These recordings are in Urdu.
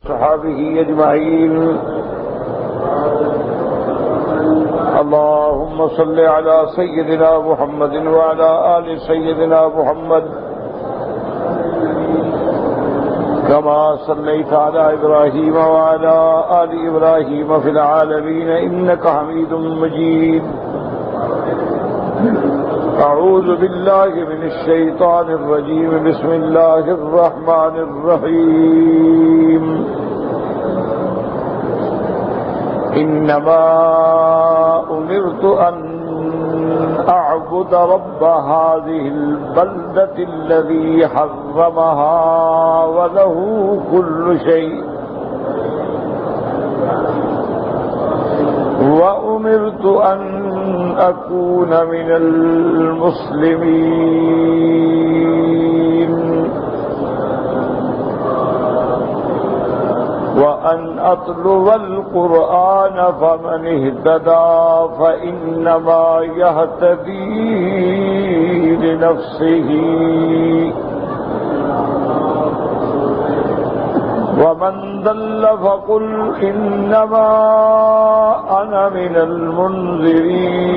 صحابه أجمعين. اللهم صل على سيدنا محمد وعلى آل سيدنا محمد كما صليت على إبراهيم وعلى آل إبراهيم في العالمين إنك حميد مجيد. أعوذ بالله من الشيطان الرجيم. بسم الله الرحمن الرحيم. إنما أمرت أن أعبد رب هذه البلدة الذي حرمها وله كل شيء وأمرت أن أكون من المسلمين وأن أتلو القرآن فمن اهتدى فإنما يهتدي لنفسه ومن ضل فقل إنما أنا من المنذرين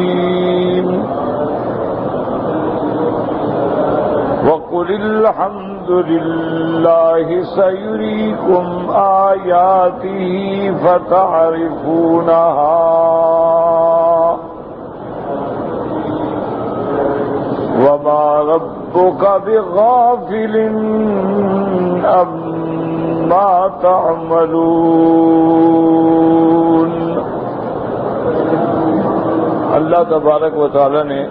وقل الحمد لله سيريكم آياته فتعرفونها وما ربك بغافل عما تعملون. اللہ تبارک و تعالی نے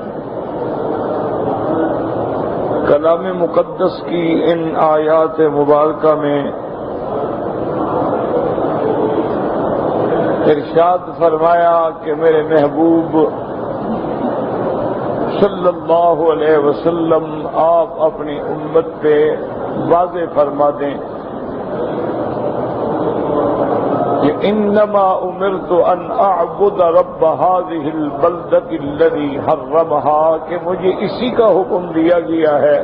کلام مقدس کی ان آیات مبارکہ میں ارشاد فرمایا کہ میرے محبوب صلی اللہ علیہ وسلم آپ اپنی امت پہ واضح فرما دیں کہ انما امرت ان اعبد رب هذه البلدة الذي حرمها، کہ مجھے اسی کا حکم دیا گیا ہے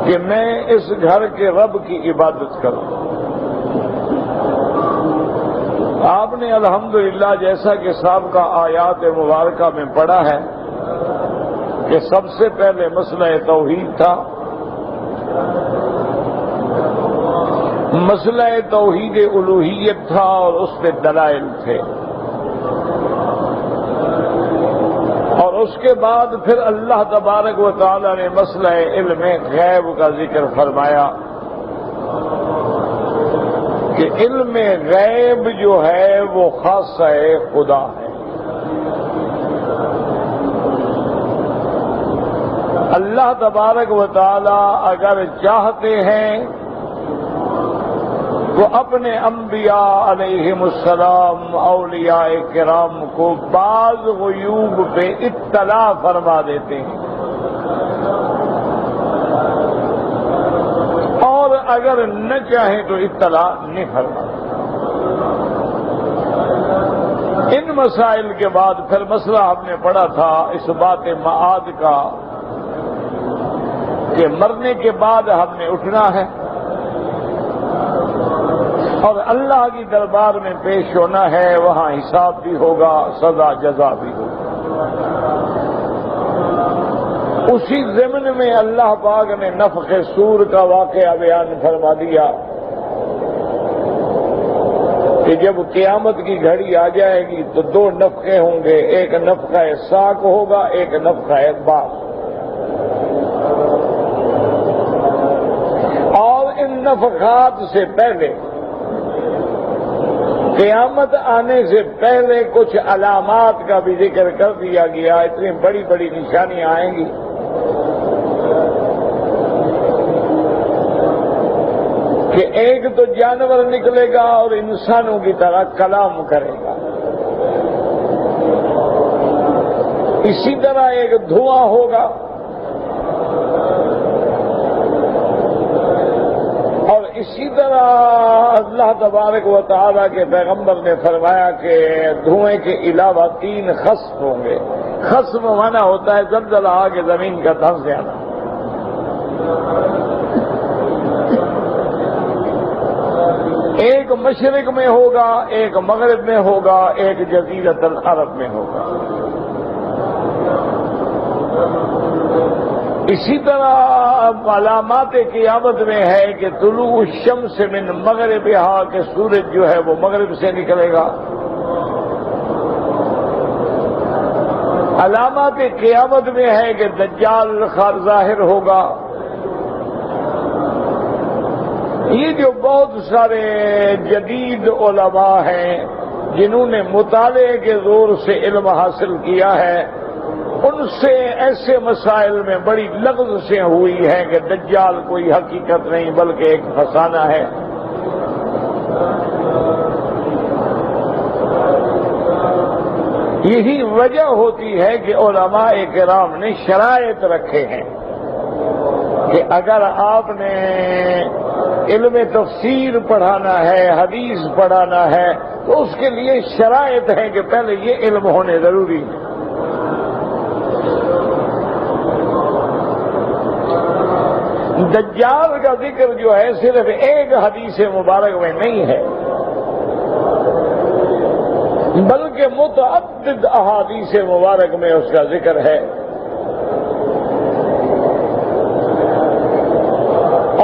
کہ میں اس گھر کے رب کی عبادت کروں. آپ نے الحمدللہ جیسا کہ سابقہ آیات مبارکہ میں پڑھا ہے کہ سب سے پہلے مسئلہ توحید تھا. مسئلہ توحید الوہیت تھا اور اس میں دلائل تھے، اور اس کے بعد پھر اللہ تبارک و تعالی نے مسئلہ علم غیب کا ذکر فرمایا کہ علم غیب جو ہے وہ خاصہ خدا ہے. اللہ تبارک و تعالی اگر چاہتے ہیں وہ اپنے انبیاء علیہم السلام اولیاء کرام کو بعض غیوب پہ اطلاع فرما دیتے ہیں، اور اگر نہ چاہیں تو اطلاع نہیں فرماتے. ان مسائل کے بعد پھر مسئلہ ہم نے پڑھا تھا اس بات معاد کا کہ مرنے کے بعد ہم نے اٹھنا ہے اور اللہ کی دربار میں پیش ہونا ہے. وہاں حساب بھی ہوگا، سزا جزا بھی ہوگا. اسی ضمن میں اللہ پاک نے نفخ صور کا واقعہ بیان فرما دیا کہ جب قیامت کی گھڑی آ جائے گی تو دو نفخے ہوں گے، ایک نفخہ ساق ہوگا، ایک نفخہ باس. اور ان نفخات سے پہلے قیامت آنے سے پہلے کچھ علامات کا بھی ذکر کر دیا گیا. اتنی بڑی بڑی نشانیاں آئیں گی کہ ایک تو جانور نکلے گا اور انسانوں کی طرح کلام کرے گا. اسی طرح ایک دھواں ہوگا اور اسی طرح اللہ تبارک و تعالیٰ کے پیغمبر نے فرمایا کہ دھوئیں کے علاوہ 3 خسف ہوں گے. خسف مانا ہوتا ہے زلزلہ آ کے زمین کا دھنس جانا. ایک مشرق میں ہوگا، ایک مغرب میں ہوگا، ایک جزیرۃ العرب میں ہوگا۔ اسی طرح علامات قیامت میں ہے کہ طلوع الشمس من مغربہا، کہ سورج جو ہے وہ مغرب سے نکلے گا۔ علامات قیامت میں ہے کہ دجال ظاہر ہوگا۔ یہ جو بہت سارے جدید علماء ہیں جنہوں نے مطالعے کے زور سے علم حاصل کیا ہے، ان سے ایسے مسائل میں بڑی لغزشیں ہوئی ہیں کہ دجال کوئی حقیقت نہیں بلکہ ایک فسانہ ہے۔ یہی وجہ ہوتی ہے کہ علماء کرام نے شرائط رکھے ہیں کہ اگر آپ نے علم تفسیر پڑھانا ہے، حدیث پڑھانا ہے، تو اس کے لیے شرائط ہیں کہ پہلے یہ علم ہونے ضروری ہے۔ دجال کا ذکر جو ہے صرف ایک حدیث مبارک میں نہیں ہے بلکہ متعدد احادیث مبارک میں اس کا ذکر ہے۔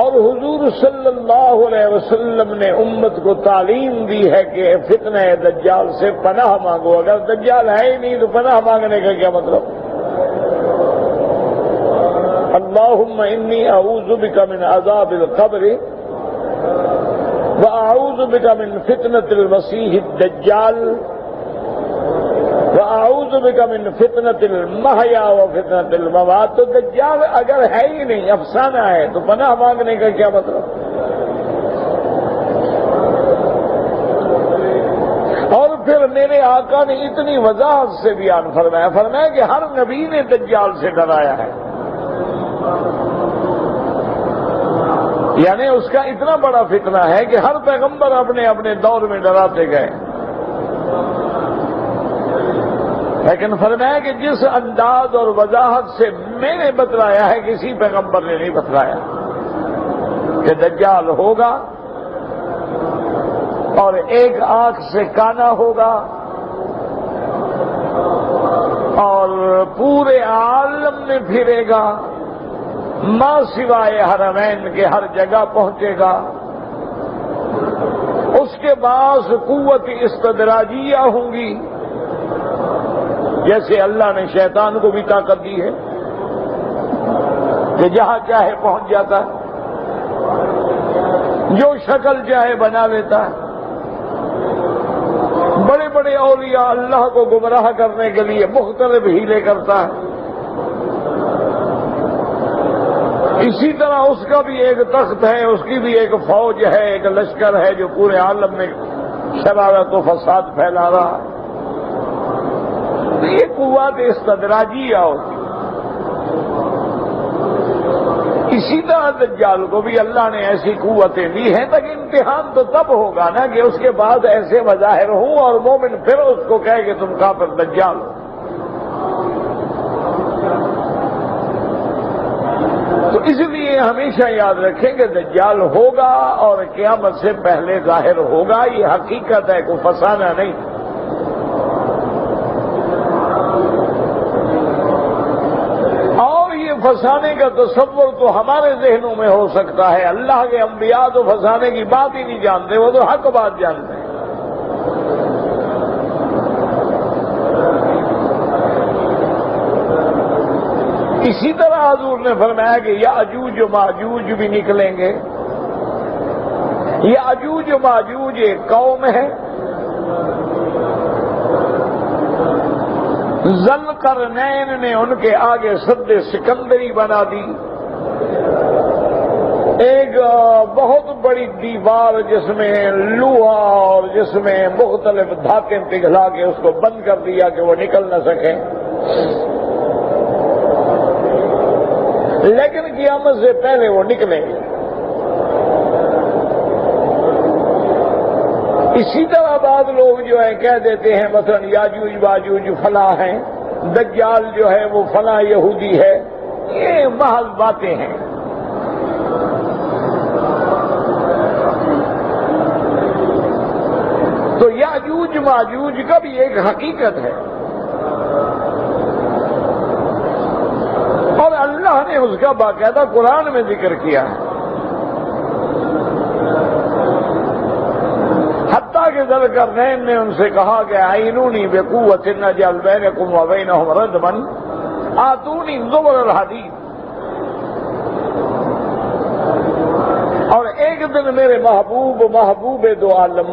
اور حضور صلی اللہ علیہ وسلم نے امت کو تعلیم دی ہے کہ فتنہ دجال سے پناہ مانگو۔ اگر دجال ہے ہی نہیں تو پناہ مانگنے کا کیا مطلب؟ اللہم انی اعوذ بک من عذاب القبر واعوذ بک من فتنۃ المسیح الدجال واعوذ بک من فتنۃ المحیا وفتنۃ الممات۔ تو دجال اگر ہے ہی نہیں، افسانہ ہے، تو پناہ مانگنے کا کیا مطلب؟ اور پھر میرے آقا نے اتنی وضاحت سے بیان فرمایا کہ ہر نبی نے دجال سے ڈرایا ہے، یعنی اس کا اتنا بڑا فتنہ ہے کہ ہر پیغمبر اپنے اپنے دور میں ڈراتے گئے۔ لیکن فرمایا کہ جس انداز اور وضاحت سے میں نے بتلایا ہے کسی پیغمبر نے نہیں بتلایا کہ دجال ہوگا اور ایک آنکھ سے کانا ہوگا اور پورے عالم میں پھرے گا، ماں سوائے حرمین کے ہر جگہ پہنچے گا۔ اس کے بعد قوت استدراجیہ ہوں گی، جیسے اللہ نے شیطان کو بھی طاقت دی ہے کہ جہاں چاہے پہنچ جاتا ہے، جو شکل چاہے بنا لیتا ہے۔ بڑے بڑے اولیاء اللہ کو گمراہ کرنے کے لیے مختلف ہیلے کرتا ہے۔ اسی طرح اس کا بھی ایک تخت ہے، اس کی بھی ایک فوج ہے، ایک لشکر ہے جو پورے عالم میں شرارت و فساد پھیلا رہا ہے۔ یہ قوت استدراجیہ ہوتی۔ اسی طرح دجال کو بھی اللہ نے ایسی قوتیں دی ہیں، تاکہ امتحان تو تب ہوگا نا کہ اس کے بعد ایسے مظاہر ہوں اور مومن پھر اس کو کہے کہ تم کافر دجال ہو۔ تو اس لیے ہمیشہ یاد رکھیں کہ دجال ہوگا اور قیامت سے پہلے ظاہر ہوگا، یہ حقیقت ہے، کوئی فسانہ نہیں۔ اور یہ فسانے کا تصور تو ہمارے ذہنوں میں ہو سکتا ہے، اللہ کے انبیاء تو فسانے کی بات ہی نہیں جانتے، وہ تو حق بات جانتے ہیں۔ اسی طرح حضور نے فرمایا کہ یاجوج و ماجوج بھی نکلیں گے۔ یاجوج و ماجوج ایک قوم ہے، ذوالقرنین نے ان کے آگے سد سکندری بنا دی، ایک بہت بڑی دیوار جس میں لوہا اور جس میں مختلف دھاتیں پگھلا کے اس کو بند کر دیا کہ وہ نکل نہ سکیں، لیکن قیامت سے پہلے وہ نکلیں گے۔ اسی طرح بعض لوگ جو ہے کہہ دیتے ہیں مثلا یاجوج ماجوج فلاں ہیں، دجال جو ہے وہ فلاں یہودی ہے، یہ محض باتیں ہیں۔ یاجوج ماجوج کا بھی ایک حقیقت ہے، اور اللہ نے اس کا باقاعدہ قرآن میں ذکر کیا ہے، حتیٰ کہ ذوالقرنین نے ان سے کہا کہ اعینونی بقوۃ نجعل بینکم وبینہم ردما آتونی زبر الحدید، اور ایک دن میرے محبوب دو عالم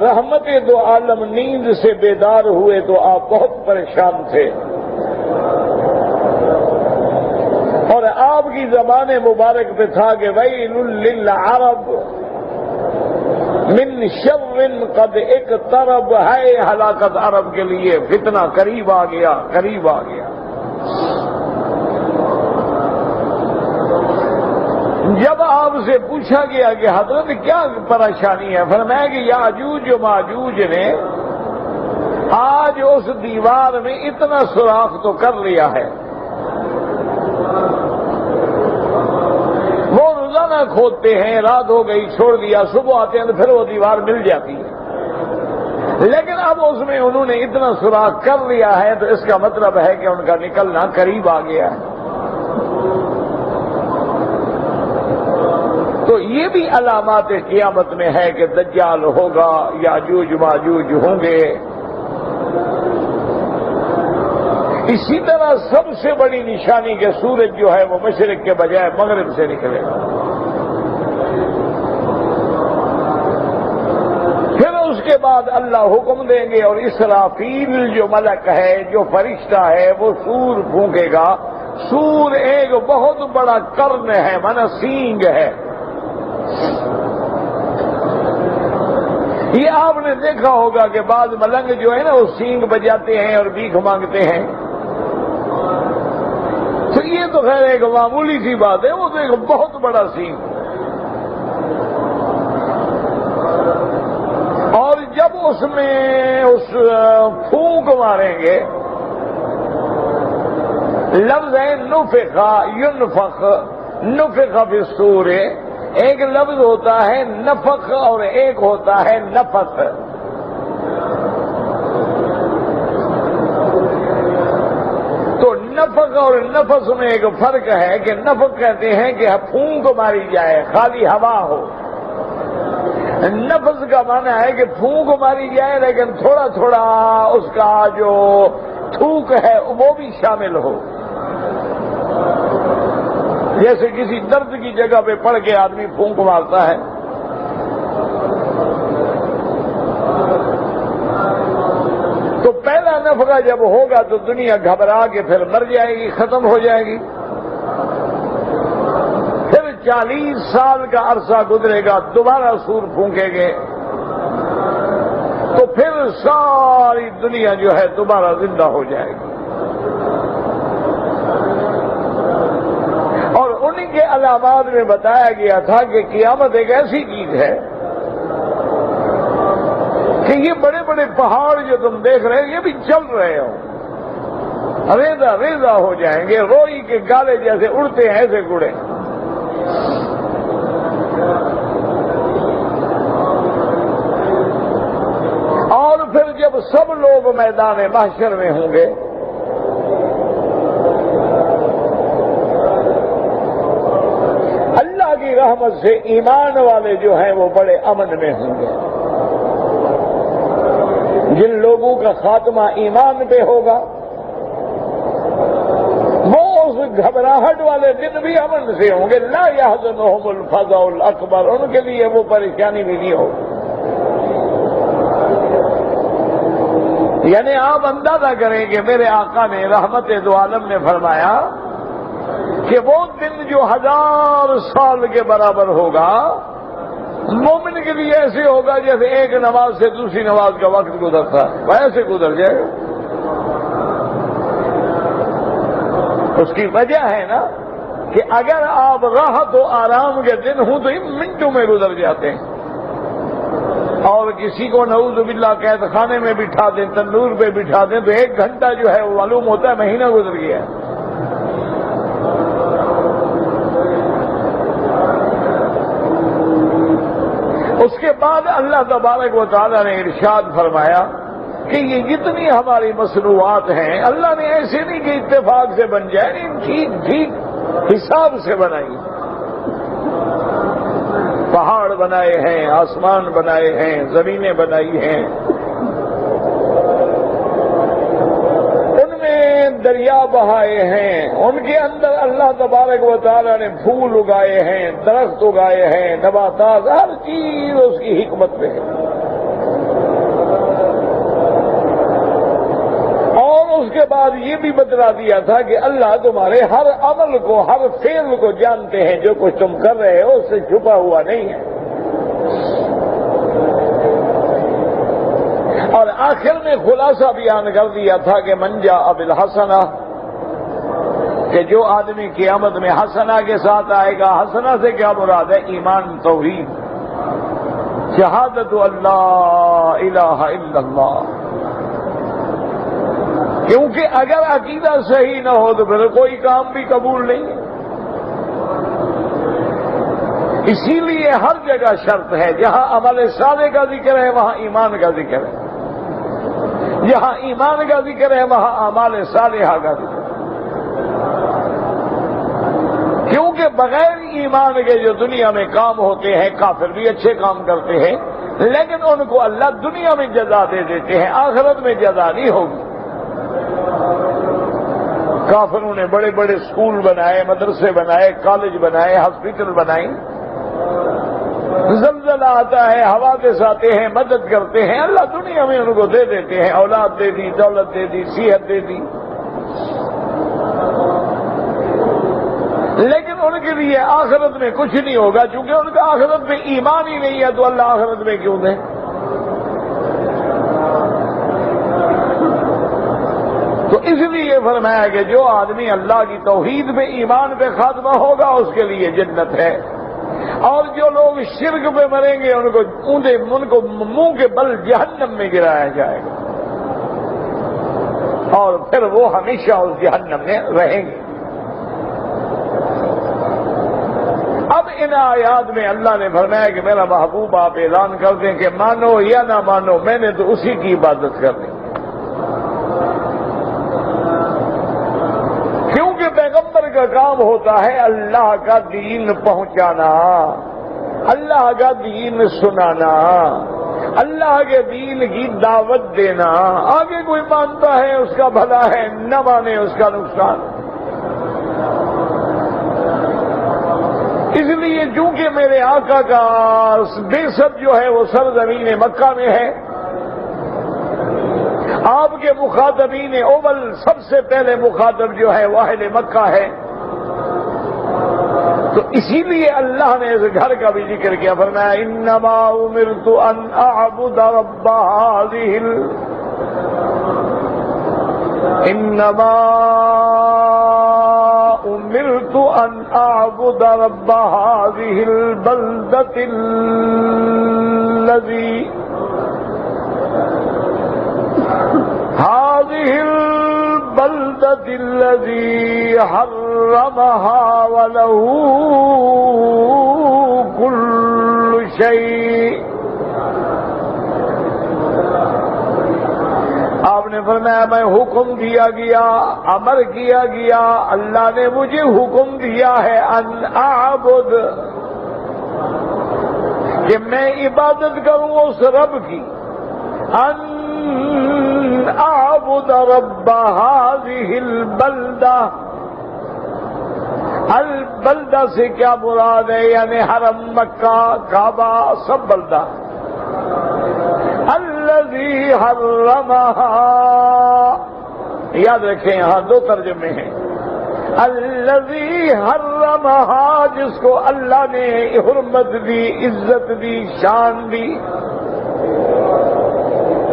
رحمت دو عالم نیند سے بیدار ہوئے تو آپ بہت پریشان تھے، اور آپ کی زبان مبارک پہ تھا کہ ویل للعرب من شر قد اقترب، ہے ہلاکت عرب کے لیے، فتنہ قریب آ گیا، قریب آ گیا۔ جب آپ سے پوچھا گیا کہ حضرت کیا پریشانی ہے، فرمایا کہ یاجوج و ماجوج نے آج اس دیوار میں اتنا سوراخ تو کر لیا ہے، وہ روزانہ کھودتے ہیں، رات ہو گئی چھوڑ دیا، صبح آتے ہیں تو پھر وہ دیوار مل جاتی ہے، لیکن اب اس میں انہوں نے اتنا سوراخ کر لیا ہے تو اس کا مطلب ہے کہ ان کا نکلنا قریب آ گیا ہے۔ تو یہ بھی علامات قیامت میں ہے کہ دجال ہوگا، یاجوج ماجوج ہوں گے۔ اسی طرح سب سے بڑی نشانی کہ سورج جو ہے وہ مشرق کے بجائے مغرب سے نکلے گا۔ پھر اس کے بعد اللہ حکم دیں گے اور اسرافیل جو ملک ہے، جو فرشتہ ہے، وہ سور پھونکے گا۔ سور ایک بہت بڑا قرن ہے، مانا سینگ ہے۔ یہ آپ نے دیکھا ہوگا کہ بعض ملنگ جو ہے نا وہ سینگ بجاتے ہیں اور بھیک مانگتے ہیں، تو یہ تو خیر ایک معمولی سی بات ہے، وہ تو ایک بہت بڑا سینگ۔ اور جب اس میں اس پھونک ماریں گے، لفظ ہے نفخ ينفخ، نفخ فی الصور، ایک لفظ ہوتا ہے نفخ اور ایک ہوتا ہے نفث۔ تو نفخ اور نفث میں ایک فرق ہے کہ نفخ کہتے ہیں کہ پھونک ماری جائے، خالی ہوا ہو۔ نفث کا معنی ہے کہ پھونک ماری جائے لیکن تھوڑا تھوڑا اس کا جو تھوک ہے وہ بھی شامل ہو، جیسے کسی درد کی جگہ پہ پڑ کے آدمی پھونک مارتا ہے۔ تو پہلا نفخہ جب ہوگا تو دنیا گھبرا کے پھر مر جائے گی، ختم ہو جائے گی۔ پھر 40 سال کا عرصہ گزرے گا، دوبارہ سور پھونکیں گے، تو پھر ساری دنیا جو ہے دوبارہ زندہ ہو جائے گی۔ اور انہی کے علامات میں بتایا گیا تھا کہ قیامت ایک ایسی چیز ہے کہ یہ بڑے بڑے پہاڑ جو تم دیکھ رہے ہیں یہ بھی چل رہے ہو، ریزہ ریزہ ہو جائیں گے، روئی کے گالے جیسے اڑتے ہیں ایسے گڑے۔ اور پھر جب سب لوگ میدان محشر میں ہوں گے اللہ کی رحمت سے ایمان والے جو ہیں وہ بڑے امن میں ہوں گے۔ جن لوگوں کا خاتمہ ایمان پہ ہوگا وہ اس گھبراہٹ والے دن بھی امن سے ہوں گے، لا يحزنهم الفزع الاکبر، ان کے لیے وہ پریشانی بھی نہیں ہوگی۔ یعنی آپ اندازہ کریں کہ میرے آقا نے رحمت دو عالم نے فرمایا کہ وہ دن جو 1000 سال کے برابر ہوگا، مومن کے لیے ایسے ہوگا جیسے ایک نماز سے دوسری نماز کا وقت گزرتا ہے، ویسے گزر جائے گا۔ اس کی وجہ ہے نا کہ اگر آپ راحت و آرام کے دن ہوں تو ان منٹوں میں گزر جاتے ہیں، اور کسی کو نعوذ باللہ قید خانے میں بٹھا دیں، تندور پہ بٹھا دیں تو 1 گھنٹہ جو ہے وہ معلوم ہوتا ہے مہینہ گزر گیا ہے۔ اس کے بعد اللہ تبارک و تعالیٰ نے ارشاد فرمایا کہ یہ جتنی ہماری مصنوعات ہیں اللہ نے ایسے نہیں کہ اتفاق سے بن جائے، ٹھیک ٹھیک حساب سے بنائی۔ پہاڑ بنائے ہیں، آسمان بنائے ہیں، زمینیں بنائی ہیں، ان میں دریا بہائے ہیں، ان کے اندر اللہ تبارک و تعالیٰ نے پھول اگائے ہیں، درخت اگائے ہیں، نباتات، ہر چیز اس کی حکمت میں ہے۔ اس کے بعد یہ بھی بتلا دیا تھا کہ اللہ تمہارے ہر عمل کو، ہر فعل کو جانتے ہیں، جو کچھ تم کر رہے ہو اس سے چھپا ہوا نہیں ہے۔ اور آخر میں خلاصہ بیان کر دیا تھا کہ من جاء بالحسنہ، کہ جو آدمی قیامت میں حسنہ کے ساتھ آئے گا۔ حسنہ سے کیا مراد ہے؟ ایمان، توحید، شہادت اللہ الہ الا اللہ۔ کیونکہ اگر عقیدہ صحیح نہ ہو تو پھر کوئی کام بھی قبول نہیں ہے۔ اسی لیے ہر جگہ شرط ہے، جہاں عمل صالح کا ذکر ہے وہاں ایمان کا ذکر ہے، جہاں ایمان کا ذکر ہے وہاں اعمال صالحہ کا ذکر ہے۔ کیونکہ بغیر ایمان کے جو دنیا میں کام ہوتے ہیں، کافر بھی اچھے کام کرتے ہیں لیکن ان کو اللہ دنیا میں جزا دے دیتے ہیں، آخرت میں جزا نہیں ہوگی۔ کافروں نے بڑے بڑے اسکول بنائے، مدرسے بنائے، کالج بنائے، ہاسپٹل بنائے، زلزلہ آتا ہے، حوادث آتے ہیں، مدد کرتے ہیں، اللہ دنیا میں ان کو دے دیتے ہیں، اولاد دے دی، دولت دے دی، صحت دے دی، لیکن ان کے لیے آخرت میں کچھ نہیں ہوگا، چونکہ ان کا آخرت میں ایمان ہی نہیں ہے تو اللہ آخرت میں کیوں دے؟ تو اس لیے فرمایا کہ جو آدمی اللہ کی توحید پہ، ایمان پہ خاتمہ ہوگا اس کے لیے جنت ہے، اور جو لوگ شرک پہ مریں گے ان کو منہ کے بل جہنم میں گرایا جائے گا، اور پھر وہ ہمیشہ اس جہنم میں رہیں گے۔ اب ان آیات میں اللہ نے فرمایا کہ میرا محبوب آپ اعلان کر دیں کہ مانو یا نہ مانو میں نے تو اسی کی عبادت کرنی، کیونکہ پیغمبر کا کام ہوتا ہے اللہ کا دین پہنچانا، اللہ کا دین سنانا، اللہ کے دین کی دعوت دینا۔ آگے کوئی مانتا ہے اس کا بھلا ہے، نہ مانے اس کا نقصان۔ اس لیے چونکہ میرے آقا کا بعثت جو ہے وہ سرزمین مکہ میں ہے، آپ کے مخاطبین اول سب سے پہلے مخاطب جو ہے وہ اہل مکہ ہے، تو اسی لیے اللہ نے اس گھر کا بھی ذکر کیا، فرمایا انما امرت ان اعبد رب انما امرت ان اعبد رب هذه البلدة الذي حرمها وله كل شيء۔ آپ نے فرمایا میں حکم دیا گیا، امر کیا گیا، اللہ نے مجھے حکم دیا ہے ان اعبد، کہ میں عبادت کروں اس رب کی، ان اعبد رب هذه البلدہ۔ البلدہ سے کیا مراد ہے؟ یعنی حرم، مکہ، کعبہ، سب بلدہ۔ الذی حرمها، یاد رکھیں یہاں دو ترجمے ہیں، الذی حرمها جس کو اللہ نے حرمت دی، عزت دی، شان دی،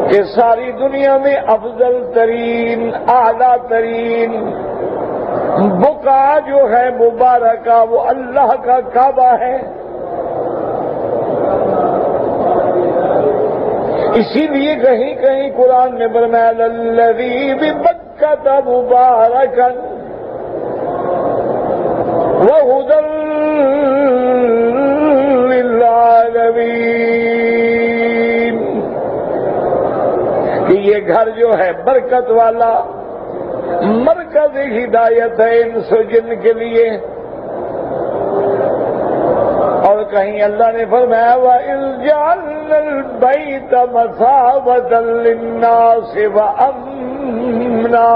کہ ساری دنیا میں افضل ترین، اعلیٰ ترین بقعہ جو ہے مبارکہ وہ اللہ کا کعبہ ہے۔ اسی لیے کہیں کہیں قرآن نے فرمایا الذی ببکۃ مبارکا وہدی للعالمین۔ گھر جو ہے برکت والا مرکز ہدایت ہے انس و جن کے لیے. اور کہیں اللہ نے فرمایا وَإِذْ جَعَلْنَا الْبَيْتَ مَثَابَةً لِلنَّاسِ وَأَمْنًا.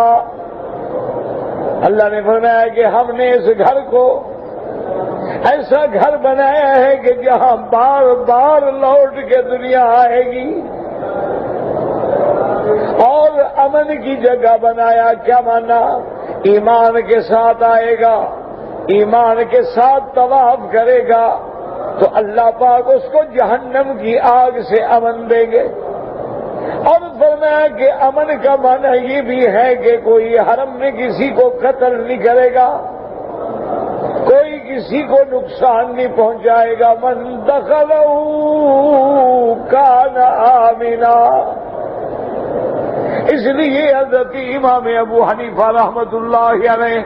اللہ نے فرمایا کہ ہم نے اس گھر کو ایسا گھر بنایا ہے کہ جہاں بار بار لوٹ کے دنیا آئے گی، اور امن کی جگہ بنایا. کیا مانا؟ ایمان کے ساتھ آئے گا، ایمان کے ساتھ طواف کرے گا تو اللہ پاک اس کو جہنم کی آگ سے امن دیں گے. اور فرمایا کہ امن کا معنی یہ بھی ہے کہ کوئی حرم میں کسی کو قتل نہیں کرے گا، کوئی کسی کو نقصان نہیں پہنچائے گا. من دخلہ کان آمنا. اس لیے حضرت امام ابو حنیفہ رحمۃ اللہ علیہ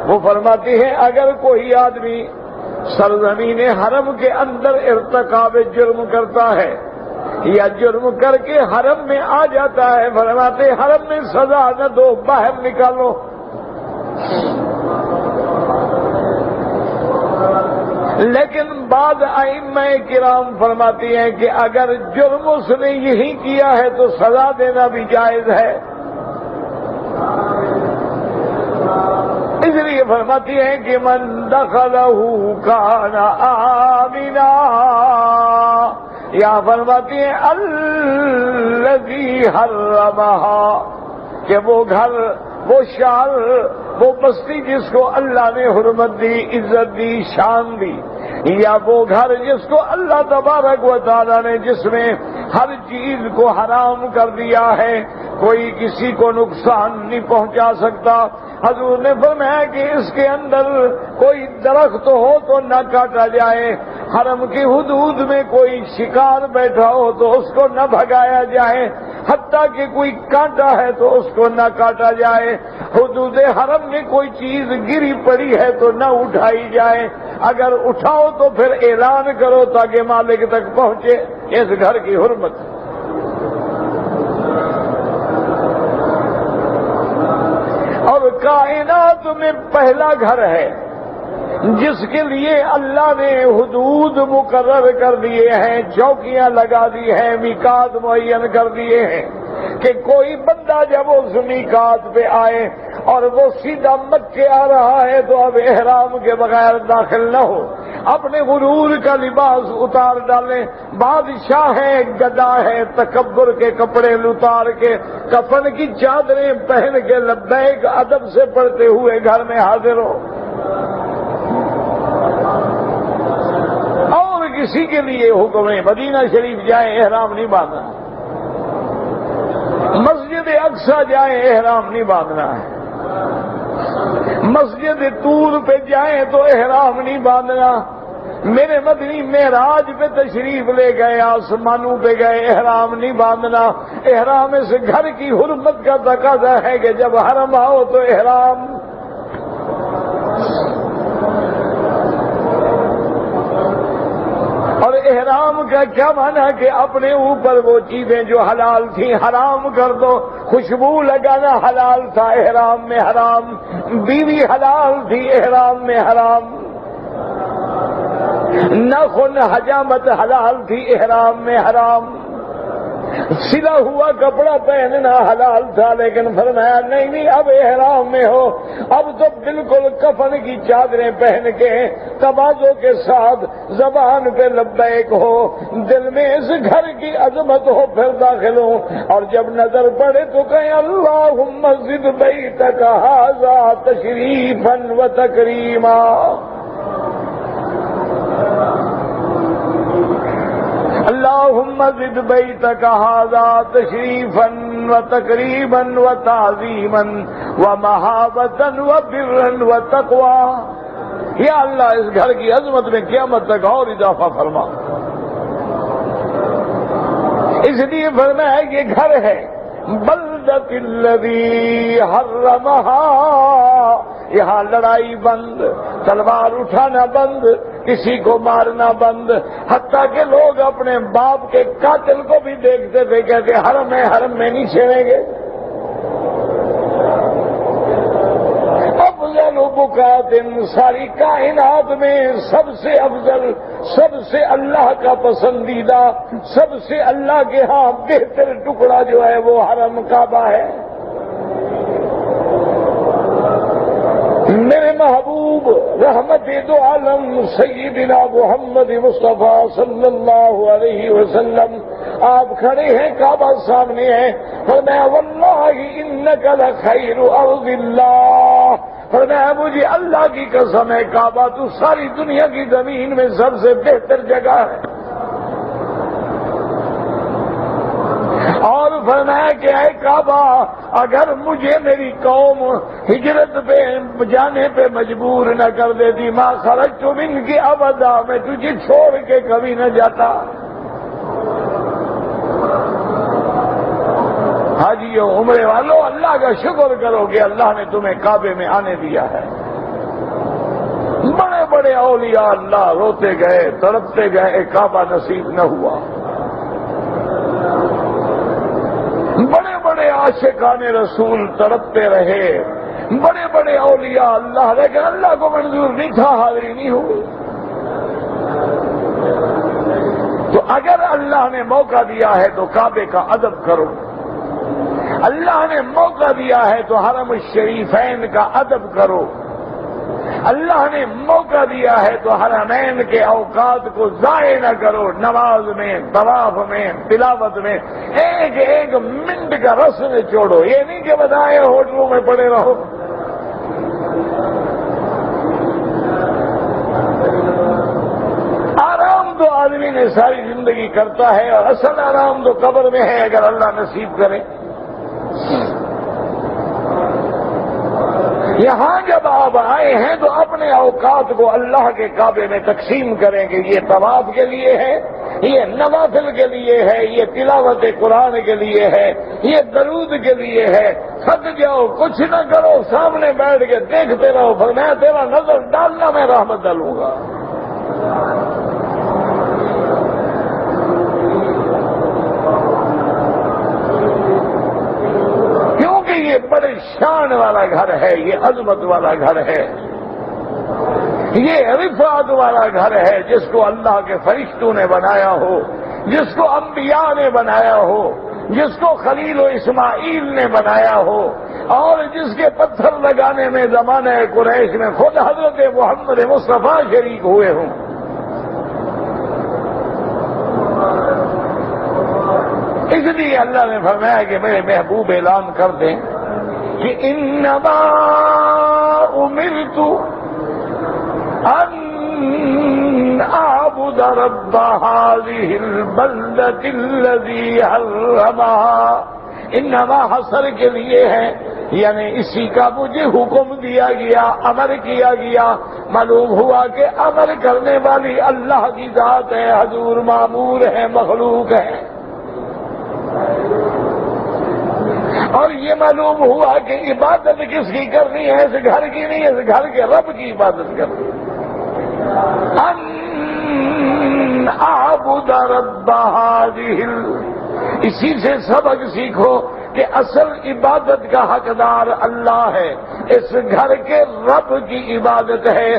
وہ فرماتے ہیں اگر کوئی آدمی سرزمین حرم کے اندر ارتکاب جرم کرتا ہے یا جرم کر کے حرم میں آ جاتا ہے، فرماتے حرم میں سزا نہ دو، باہر نکالو. لیکن بعض ائمہ کرام فرماتی ہیں کہ اگر جرم اس نے یہی کیا ہے تو سزا دینا بھی جائز ہے. اس لیے فرماتی ہیں کہ من دخلہ کان آمنا، یا فرماتی ہیں الذی حرمہا، کہ وہ گھر، وہ شال، وہ بستی جس کو اللہ نے حرمت دی، عزت دی، شان دی، یا وہ گھر جس کو اللہ تبارک و تعالی نے جس میں ہر چیز کو حرام کر دیا ہے، کوئی کسی کو نقصان نہیں پہنچا سکتا. حضور نے فرمایا کہ اس کے اندر کوئی درخت ہو تو نہ کاٹا جائے، حرم کی حدود میں کوئی شکار بیٹھا ہو تو اس کو نہ بھگایا جائے، حتیٰ کہ کوئی کانٹا ہے تو اس کو نہ کاٹا جائے. حدود حرم میں کوئی چیز گری پڑی ہے تو نہ اٹھائی جائے، اگر اٹھاؤ تو پھر اعلان کرو تاکہ مالک تک پہنچے. اس گھر کی حرمت. اور کائنات میں پہلا گھر ہے جس کے لیے اللہ نے حدود مقرر کر دیے ہیں، چوکیاں لگا دی ہیں، میقات معین کر دیے ہیں کہ کوئی بندہ جب اس میقات پہ آئے اور وہ سیدھا مکے آ رہا ہے تو اب احرام کے بغیر داخل نہ ہو، اپنے غرور کا لباس اتار ڈالیں. بادشاہ ہے، گدا ہے، تکبر کے کپڑے اتار کے کفن کی چادریں پہن کے لبیک ادب سے پڑھتے ہوئے گھر میں حاضر ہو. اور کسی کے لیے حکم ہے مدینہ شریف جائیں احرام نہیں باندھنا، مسجد اقصی جائیں احرام نہیں باندھنا ہے، مسجد طور پہ جائیں تو احرام نہیں باندھنا. میرے مدنی معراج پہ تشریف لے گئے، آسمانوں پہ گئے، احرام نہیں باندھنا. احرام اس گھر کی حرمت کا تقاضا ہے کہ جب حرم آؤ تو احرام. اور احرام کا کیا معنی کہ اپنے اوپر وہ چیزیں جو حلال تھیں حرام کر دو. خوشبو لگانا حلال تھا، احرام میں حرام. بیوی حلال تھی، احرام میں حرام. ناخن حجامت حلال تھی، احرام میں حرام. سلا ہوا کپڑا پہننا حلال تھا، لیکن فرمایا نہیں اب احرام میں ہو، اب تو بالکل کفن کی چادریں پہن کے تواضع کے ساتھ زبان پہ لبیک ہو، دل میں اس گھر کی عظمت ہو، پھر داخل ہو. اور جب نظر پڑے تو کہیں اللہم زد بیتک ھذا تشریفا و تکریما. اللہم زد بیتک ھذا تشریفا و تکریما و تعظیما و مہابتا و برا و تقوی. یا اللہ اس گھر کی عظمت میں قیامت تک اور اضافہ فرما. اس لیے فرمایا یہ گھر ہے بلدۃ الذی حرمہا، یہاں لڑائی بند، تلوار اٹھانا بند، کسی کو مارنا بند، حتیٰ کہ لوگ اپنے باپ کے قاتل کو بھی دیکھتے تھے، کہتے حرم میں نہیں چھیڑیں گے۔ افضل بکات ساری کائنات میں سب سے افضل، سب سے اللہ کا پسندیدہ، سب سے اللہ کے ہاں بہتر ٹکڑا جو ہے وہ حرم کعبہ ہے۔ میرے محبوب رحمت دو عالم سیدنا محمد مصطفیٰ صلی اللہ علیہ وسلم آپ کھڑے ہیں، کعبہ سامنے ہے، فرمایا واللہ انک لخیر ارض اللہ، فرمایا مجھے اللہ کی قسم ہے کعبہ تو ساری دنیا کی زمین میں سب سے بہتر جگہ ہے۔ اور فرمایا کہ اے کعبہ اگر مجھے میری قوم ہجرت پہ جانے پہ مجبور نہ کر دیتی ما خرجت منک ابدا، میں تجھے چھوڑ کے کبھی نہ جاتا۔ حاجیوں عمرے والوں اللہ کا شکر کرو کہ اللہ نے تمہیں کعبے میں آنے دیا ہے۔ بڑے بڑے اولیاء اللہ روتے گئے تڑپتے گئے، کعبہ نصیب نہ ہوا۔ بڑے بڑے عاشقان رسول تڑپتے رہے، بڑے بڑے اولیاء اللہ، لیکن اللہ کو منظور نہیں تھا، حاضری نہیں ہوئی۔ تو اگر اللہ نے موقع دیا ہے تو کعبے کا ادب کرو، اللہ نے موقع دیا ہے تو حرم الشریفین کا ادب کرو، اللہ نے موقع دیا ہے تو حرمین کے اوقات کو ضائع نہ کرو، نماز میں، طواف میں، تلاوت میں ایک ایک منٹ کا رس نچوڑو، یہ نہیں کہ بتائے ہوٹلوں میں پڑے رہو۔ آرام تو آدمی نے ساری زندگی کرتا ہے، اور اصل آرام تو قبر میں ہے اگر اللہ نصیب کرے۔ یہاں جب آپ آئے ہیں تو اپنے اوقات کو اللہ کے کعبے میں تقسیم کریں گے، یہ طواف کے لیے ہے، یہ نوافل کے لیے ہے، یہ تلاوت قرآن کے لیے ہے، یہ درود کے لیے ہے۔ تھک جاؤ کچھ نہ کرو، سامنے بیٹھ کے دیکھتے رہو، فرمایا تیرا نظر ڈالنا میں رحمت ڈالوں گا۔ یہ بڑے شان والا گھر ہے، یہ عظمت والا گھر ہے، یہ رفعت والا گھر ہے، جس کو اللہ کے فرشتوں نے بنایا ہو، جس کو انبیاء نے بنایا ہو، جس کو خلیل و اسماعیل نے بنایا ہو، اور جس کے پتھر لگانے میں زمانہ قریش میں خود حضرت محمد مصطفیٰ شریک ہوئے ہوں۔ اس لیے اللہ نے فرمایا کہ میرے محبوب اعلان کر دیں کہ انما امرت ان اعبد رب هذه البلدة الذي حرمها، انما حصر کے لیے ہے، یعنی اسی کا مجھے حکم دیا گیا، امر کیا گیا۔ معلوم ہوا کہ امر کرنے والی اللہ کی ذات ہے، حضور معمور ہے، مخلوق ہے۔ اور یہ معلوم ہوا کہ عبادت کس کی کرنی ہے، اس گھر کی نہیں، اس گھر کے رب کی عبادت کرنی ہے۔ ان اعبد رب هذه، اسی سے سبق سیکھو کہ اصل عبادت کا حقدار اللہ ہے، اس گھر کے رب کی عبادت ہے۔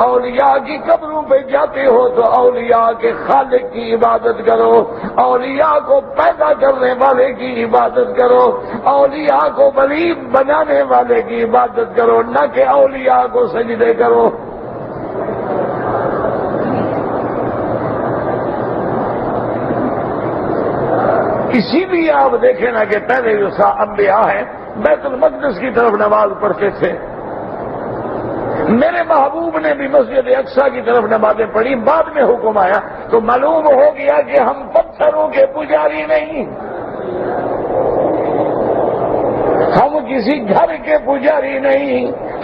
اولیاء کی قبروں پہ جاتے ہو تو اولیاء کے خالق کی عبادت کرو، اولیاء کو پیدا کرنے والے کی عبادت کرو، اولیاء کو ولی بنانے والے کی عبادت کرو، نہ کہ اولیاء کو سجدے کرو۔ اسی لیے آپ دیکھیں نا کہ پہلے جو انبیاء ہیں بیت المقدس کی طرف نماز پڑھتے تھے، میرے محبوب نے بھی مسجد اقصی کی طرف نمازیں پڑھی، بعد میں حکم آیا تو معلوم ہو گیا کہ ہم پتھروں کے پجاری نہیں، ہم کسی گھر کے پجاری نہیں،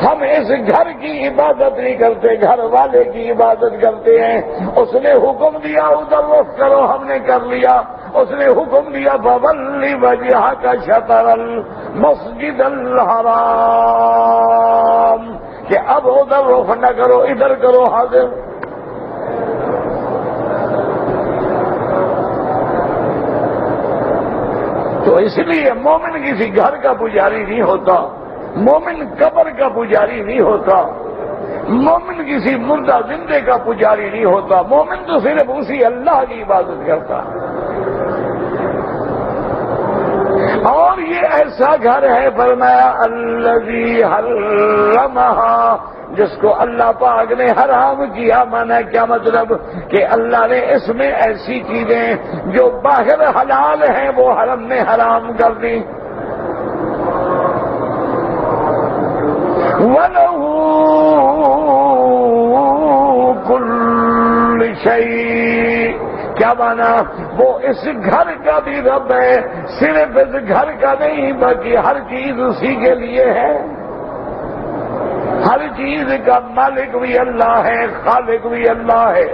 ہم اس گھر کی عبادت نہیں کرتے، گھر والے کی عبادت کرتے ہیں۔ اس نے حکم دیا ادھر رخ کرو، ہم نے کر لیا۔ اس نے حکم دیا فَوَلِّ وَجْهَكَ شَطْرَ الْمَسْجِدِ الْحَرَامِ، کہ اب ادھر رخ نہ کرو، ادھر کرو حاضر۔ تو اس لیے مومن کسی گھر کا پجاری نہیں ہوتا، مومن قبر کا پجاری نہیں ہوتا، مومن کسی مردہ زندے کا پجاری نہیں ہوتا، مومن تو صرف اسی اللہ کی عبادت کرتا ہے۔ اور یہ ایسا گھر ہے فرمایا الذی حرمہا، جس کو اللہ پاک نے حرام کیا۔ مانا کیا مطلب؟ کہ اللہ نے اس میں ایسی چیزیں جو باہر حلال ہیں وہ حرم نے حرام کر دی۔ وَلَهُ كُلُّ شَيْءٍ، کیا مانا؟ وہ اس گھر کا بھی رب ہے، صرف اس گھر کا نہیں بلکہ ہر چیز اسی کے لیے ہے۔ ہر چیز کا مالک بھی اللہ ہے، خالق بھی اللہ ہے۔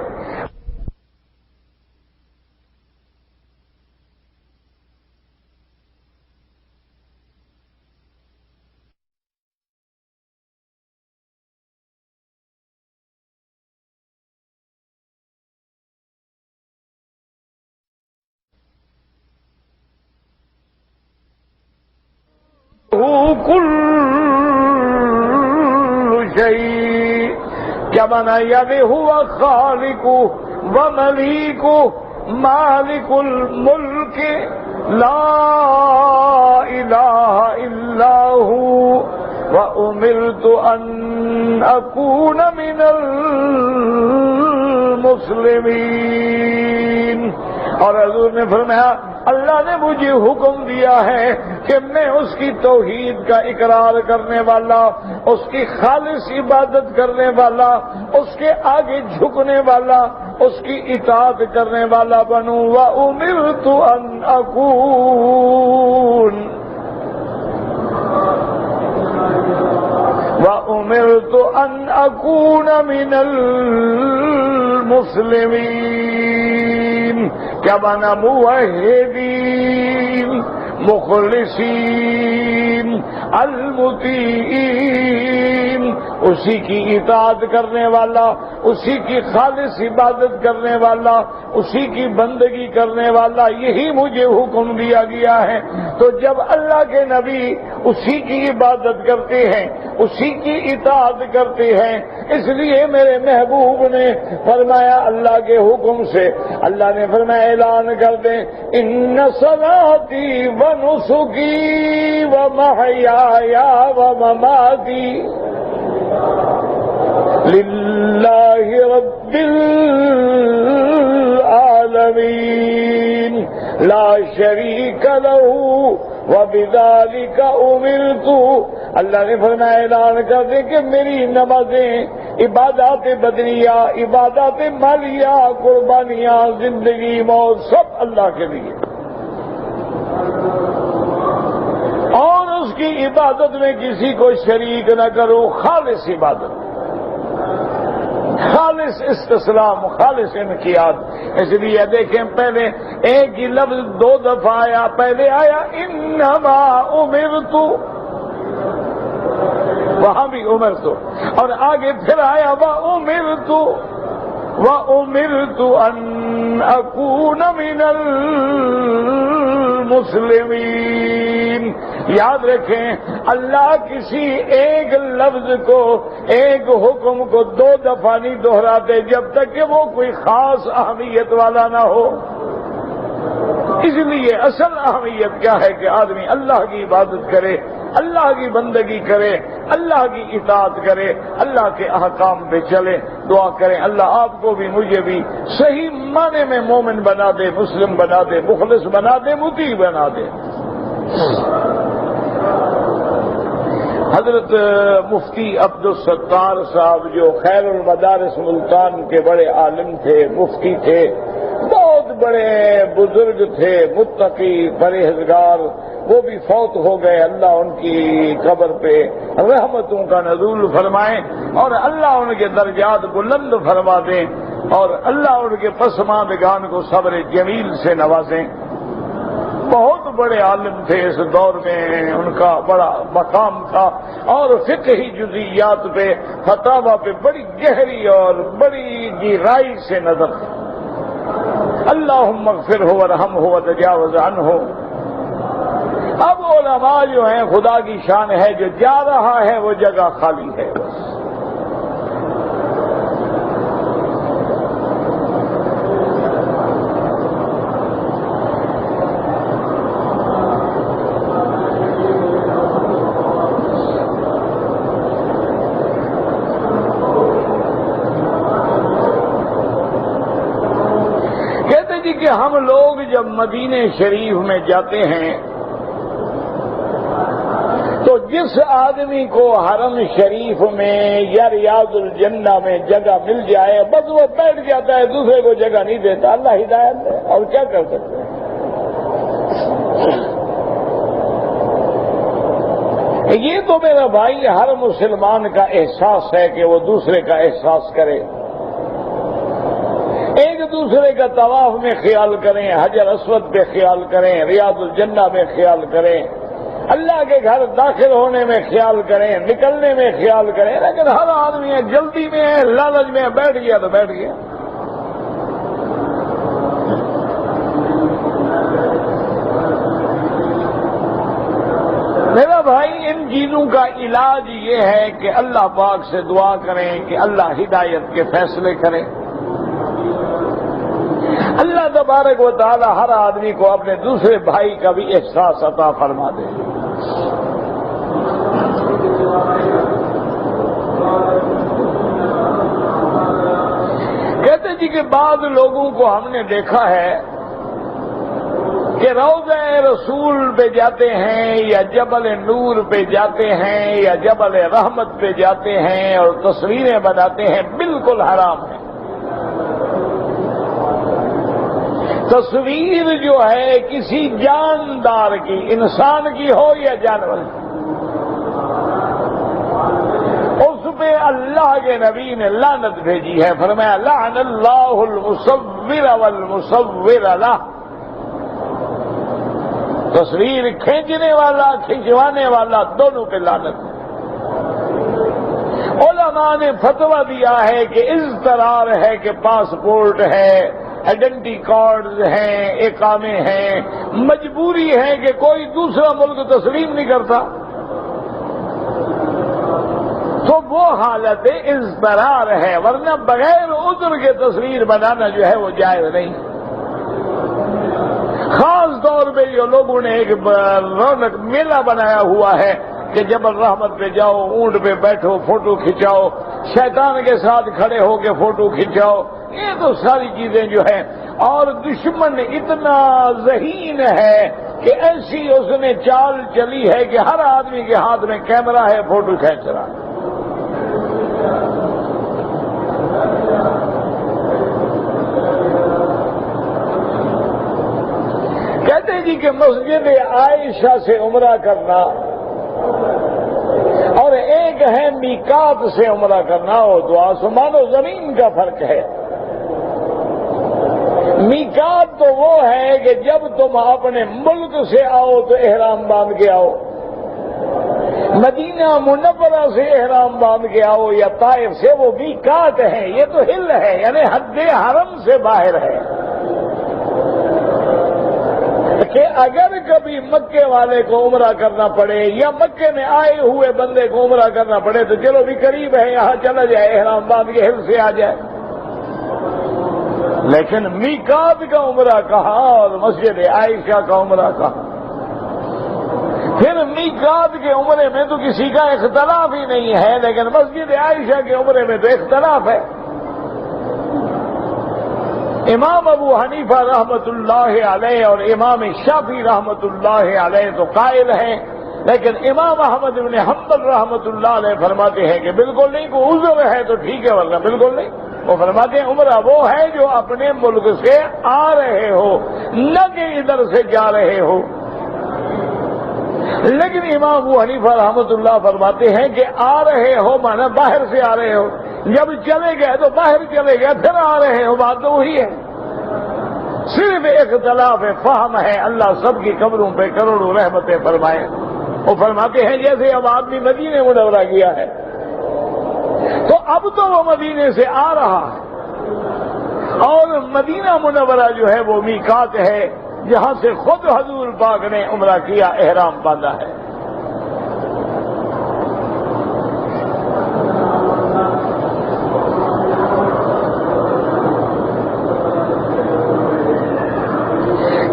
کل شیء، کیا مانا؟ یعنی ہوا خالق و ملیک مالک الملک لا الہ الا ہو وامرت ان اکون من المسلمین۔ اور حضور نے فرمایا اللہ نے مجھے حکم دیا ہے کہ میں اس کی توحید کا اقرار کرنے والا، اس کی خالص عبادت کرنے والا، اس کے آگے جھکنے والا، اس کی اطاعت کرنے والا بنوں۔ وَأُمِرْتُ أَنْ أَكُونَ وَأُمِرْتُ أَنْ أَكُونَ مِنَ الْمُسْلِمِينَ، کیا مانا؟ موحدین، مخلصین، المطیعین، اسی کی اطاعت کرنے والا، اسی کی خالص عبادت کرنے والا، اسی کی بندگی کرنے والا، یہی مجھے حکم دیا گیا ہے۔ تو جب اللہ کے نبی اسی کی عبادت کرتے ہیں، اسی کی اطاعت کرتے ہیں، اس لیے میرے محبوب نے فرمایا اللہ کے حکم سے، اللہ نے فرمایا اعلان کر دیں ان صلاتی و نسکی و محیای و مماتی للہ رب العالمین لا شریک لہ وبذالک امرت۔ اللہ نے فرمایا اعلان کر دے کہ میری نمازیں، عبادات بدنیہ، عبادات مالیہ، قربانیاں، زندگی موت سب اللہ کے لیے، اور اس کی عبادت میں کسی کو شریک نہ کرو، خالص عبادت، خالص استسلام، خالص انقیاد۔ اس لیے دیکھیں پہلے ایک ہی لفظ دو دفعہ آیا، پہلے آیا انما امرت، وہاں بھی امرت، اور آگے پھر آیا وامرت ان اکون من المسلمین۔ یاد رکھیں اللہ کسی ایک لفظ کو، ایک حکم کو دو دفعہ نہیں دہراتے جب تک کہ وہ کوئی خاص اہمیت والا نہ ہو۔ اس لیے اصل اہمیت کیا ہے کہ آدمی اللہ کی عبادت کرے، اللہ کی بندگی کرے، اللہ کی اطاعت کرے، اللہ کے احکام پہ چلے۔ دعا کریں اللہ آپ کو بھی مجھے بھی صحیح معنی میں مومن بنا دے، مسلم بنا دے، مخلص بنا دے، مطیع بنا دے۔ حضرت مفتی عبدالستار صاحب جو خیر المدارس ملتان کے بڑے عالم تھے، مفتی تھے، بہت بڑے بزرگ تھے، متقی پرہیزگار، وہ بھی فوت ہو گئے۔ اللہ ان کی قبر پہ رحمتوں کا نزول فرمائے، اور اللہ ان کے درجات بلند فرما دیں، اور اللہ ان کے پسماندگان کو صبر جمیل سے نوازیں۔ بہت بڑے عالم تھے اس دور میں، ان کا بڑا مقام تھا، اور فقہی جزیات پہ، فتاوی پہ بڑی گہری اور بڑی گہرائی سے نظر تھی۔ اللہم اغفرہ ورحمہ وتجاوز عنہ اب علماء جو ہیں خدا کی شان ہے، جو جا رہا ہے وہ جگہ خالی ہے. کہ ہم لوگ جب مدینہ شریف میں جاتے ہیں تو جس آدمی کو حرم شریف میں یا ریاض الجنہ میں جگہ مل جائے بس وہ بیٹھ جاتا ہے، دوسرے کو جگہ نہیں دیتا. اللہ ہدایت ہے، اور کیا کر سکتے ہیں. یہ تو میرا بھائی ہر مسلمان کا احساس ہے کہ وہ دوسرے کا احساس کرے، ایک دوسرے کا طواف میں خیال کریں، حجر اسود پہ خیال کریں، ریاض الجنہ میں خیال کریں، اللہ کے گھر داخل ہونے میں خیال کریں، نکلنے میں خیال کریں. لیکن ہر آدمی جلدی میں ہے، لالچ میں بیٹھ گیا تو بیٹھ گیا. میرا بھائی ان چیزوں کا علاج یہ ہے کہ اللہ پاک سے دعا کریں کہ اللہ ہدایت کے فیصلے کریں. اللہ تبارک و تعالی ہر آدمی کو اپنے دوسرے بھائی کا بھی احساس عطا فرما دے. کہتے جی کہ بعض لوگوں کو ہم نے دیکھا ہے کہ روضہ رسول پہ جاتے ہیں یا جبل نور پہ جاتے ہیں یا جبل رحمت پہ جاتے ہیں اور تصویریں بناتے ہیں. بالکل حرام ہے. تصویر جو ہے کسی جاندار کی، انسان کی ہو یا جانور کی، اس پہ اللہ کے نبی نے لعنت بھیجی ہے. فرمایا لعن اللہ المصور والمصور لہ. تصویر کھینچنے والا کھنچوانے والا دونوں پہ لعنت. علماء نے فتویٰ دیا ہے کہ اضطرار ہے کہ پاسپورٹ ہے، آئیڈینٹی کارڈز ہیں، اقامے ہیں، مجبوری ہے کہ کوئی دوسرا ملک تسلیم نہیں کرتا، تو وہ حالت اضطرار ہے. ورنہ بغیر عذر کے تصویر بنانا جو ہے وہ جائز نہیں. خاص طور پہ جو لوگوں نے ایک رونق میلہ بنایا ہوا ہے کہ جبل رحمت پہ جاؤ، اونٹ پہ بیٹھو، فوٹو کھنچاؤ، شیطان کے ساتھ کھڑے ہو کے فوٹو کھنچاؤ، یہ تو ساری چیزیں جو ہیں. اور دشمن اتنا ذہین ہے کہ ایسی اس نے چال چلی ہے کہ ہر آدمی کے ہاتھ میں کیمرہ ہے، فوٹو کھینچ رہا ہے. کہتے ہیں جی کہ مسجد عائشہ سے عمرہ کرنا اور ایک ہے میقات سے عمرہ کرنا، اور تو آسمان و زمین کا فرق ہے. میقات تو وہ ہے کہ جب تم اپنے ملک سے آؤ تو احرام باندھ کے آؤ، مدینہ منورہ سے احرام باندھ کے آؤ یا طائف سے، وہ میقات ہے. یہ تو ہل ہے، یعنی حد حرم سے باہر ہے. کہ اگر کبھی مکے والے کو عمرہ کرنا پڑے یا مکے میں آئے ہوئے بندے کو عمرہ کرنا پڑے تو چلو بھی قریب ہے، یہاں چلا جائے، احرام باندھ کے ہل سے آ جائے. لیکن میقات کا عمرہ کہاں اور مسجد عائشہ کا عمرہ کہاں؟ پھر میقات کے عمرے میں تو کسی کا اختلاف ہی نہیں ہے، لیکن مسجد عائشہ کے عمرے میں تو اختلاف ہے. امام ابو حنیفہ رحمت اللہ علیہ اور امام شافعی رحمت اللہ علیہ تو قائل ہیں، لیکن امام احمد بن حنبل رحمت اللہ علیہ فرماتے ہیں کہ بالکل نہیں. کوئی عذر ہے تو ٹھیک ہے، ورنہ بالکل نہیں. وہ فرماتے ہیں عمرہ وہ ہے جو اپنے ملک سے آ رہے ہو، نہ کہ ادھر سے جا رہے ہو. لیکن امام ابو حنیفہ رحمت اللہ فرماتے ہیں کہ آ رہے ہو مانا باہر سے آ رہے ہو، جب چلے گئے تو باہر چلے گئے، پھر آ رہے ہو، بات تو وہی ہے. صرف اختلاف فہم ہے. اللہ سب کی قبروں پہ کروڑوں رحمتیں فرمائے. وہ فرماتے ہیں جیسے اب آدمی مدینے منورہ گیا ہے تو اب تو وہ مدینے سے آ رہا ہے، اور مدینہ منورہ جو ہے وہ میقات ہے. جہاں سے خود حضور پاک نے عمرہ کیا، احرام باندھا ہے۔